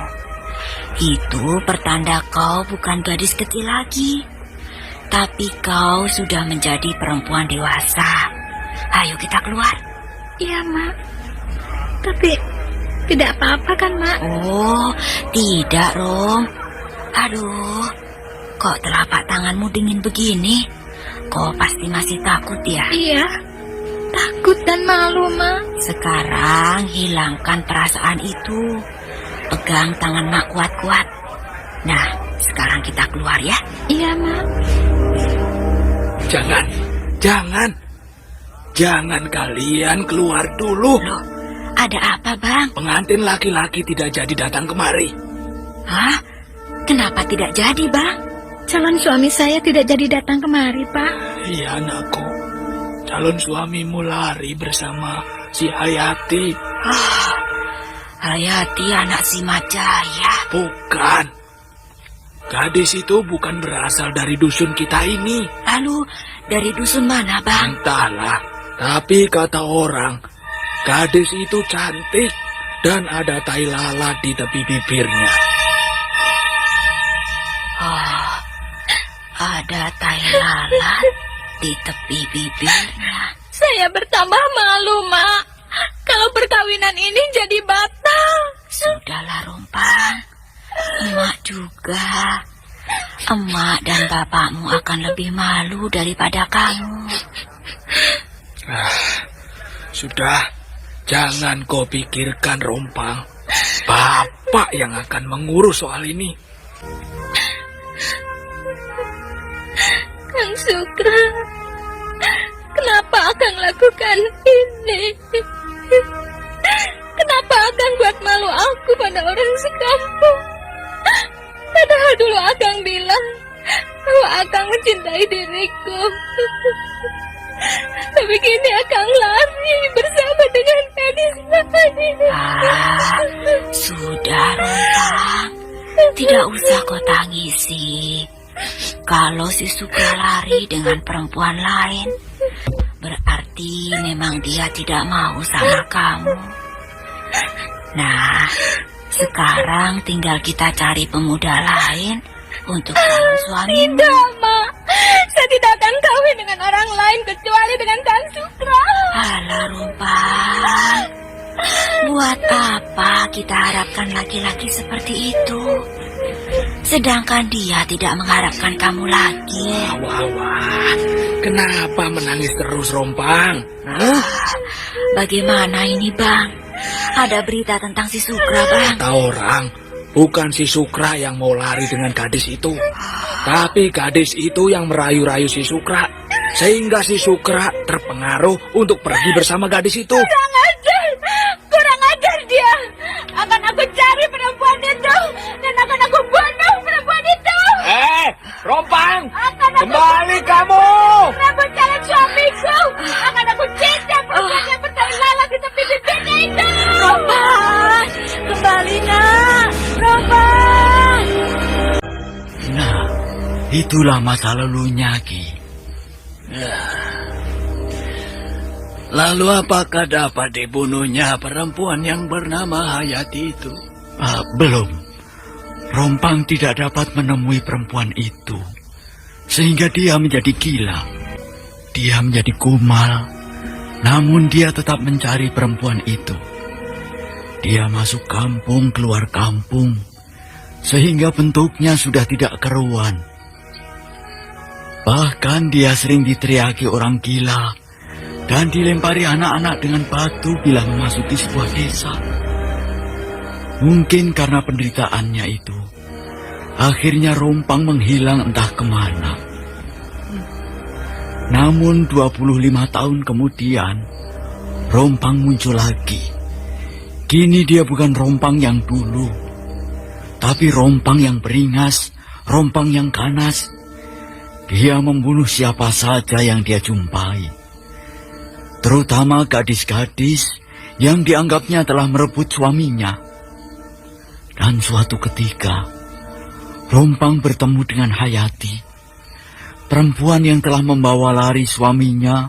Itu pertanda kau bukan gadis kecil lagi, tapi kau sudah menjadi perempuan dewasa. Ayo kita keluar. Iya, Mak. Tapi tidak apa-apa kan, Mak? Oh, tidak, Rom. Aduh, kok telapak tanganmu dingin begini? Kau pasti masih takut ya? Iya, takut dan malu, Mak. Sekarang hilangkan perasaan itu. Pegang tangan Mak kuat-kuat. Nah, sekarang kita keluar ya. Iya, Mak. Jangan kalian keluar dulu. Loh, ada apa, Bang? Pengantin laki-laki tidak jadi datang kemari. Hah? Kenapa tidak jadi, Bang? Calon suami saya tidak jadi datang kemari, Pak. Iya, anakku. Calon suamimu lari bersama si Hayati. Hayati anak si Majaya. Bukan. Gadis itu bukan berasal dari dusun kita ini. Lalu dari dusun mana, Bang? Entahlah, tapi kata orang, gadis itu cantik dan ada tai lalat di tepi bibirnya. Oh, ada tai lalat di tepi bibirnya. Saya bertambah malu, Mak. Kalau perkawinan ini jadi batal. Sudahlah, Rompang. Emak juga. Emak dan bapakmu akan lebih malu daripada kamu. Sudah, jangan kau pikirkan, Rompang. Bapak yang akan mengurus soal ini. Kang Sukra, kenapa Akang lakukan ini? Kenapa Akang buat malu aku pada orang sekampung? Padahal dulu Akang bilang bahwa Akang mencintai diriku. Tapi kini Akang lari bersama dengan gadis lain. Sudah, Rompang. Tidak usah kau tangisi. Kalau si Sukra lari dengan perempuan lain, berarti memang dia tidak mau sama kamu. Nah, sekarang tinggal kita cari pemuda lain untuk calon suami. Tidak, Mak. Saya tidak akan kawin dengan orang lain kecuali dengan Kang Sukra. Alah, Rompang. Buat apa kita harapkan laki-laki seperti itu? Sedangkan dia tidak mengharapkan kamu lagi. Wah, kenapa menangis terus, Rompang? Bagaimana ini, Bang? Ada berita tentang si Sukra, Bang. Kata orang, bukan si Sukra yang mau lari dengan gadis itu, tapi gadis itu yang merayu-rayu si Sukra, sehingga si Sukra terpengaruh untuk pergi bersama gadis itu. Kurang ajar dia. Akan aku cari perempuan itu dan akan aku bunuh perempuan itu. Rompang, kembali kamu. Rebut calon suamiku. Akan aku cinta perempuan yang bertai lalat di tepi bibirnya itu. Rompang, kembali nak. Rompang. Nah, itulah masa lalunya, Ki. Lalu apakah dapat dibunuhnya perempuan yang bernama Hayati itu? Belum. Rompang tidak dapat menemui perempuan itu, sehingga dia menjadi gila. Dia menjadi kumal, namun dia tetap mencari perempuan itu. Dia masuk kampung, keluar kampung, sehingga bentuknya sudah tidak keruan. Bahkan dia sering diteriaki orang gila dan dilempari anak-anak dengan batu bila memasuki sebuah desa. Mungkin karena penderitaannya itu, akhirnya Rompang menghilang entah kemana. Namun 25 tahun kemudian, Rompang muncul lagi. Kini dia bukan Rompang yang dulu, tapi Rompang yang beringas, Rompang yang ganas. Dia membunuh siapa saja yang dia jumpai, terutama gadis-gadis yang dianggapnya telah merebut suaminya. Dan suatu ketika, Rompang bertemu dengan Hayati, perempuan yang telah membawa lari suaminya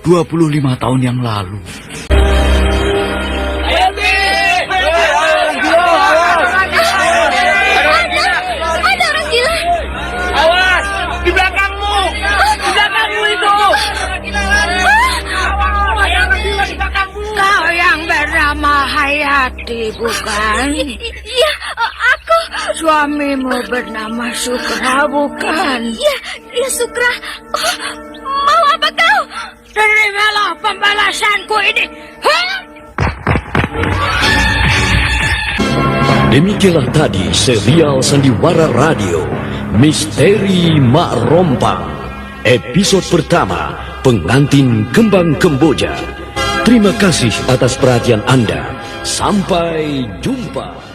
25 tahun yang lalu. Hayati! Ada orang gila. Awas! Di belakangmu! Di belakangmu itu! Kau yang bernama Hayati, bukan? Iya, aku. Suamimu bernama Sukra, bukan? Iya, Sukra. Oh, mau apa kau? Terimalah pembalasanku ini. Hah? Demikianlah tadi serial Sandiwara Radio Misteri Mak Rompang, episode pertama, Pengantin Kembang Kemboja. Terima kasih atas perhatian Anda. Sampai jumpa.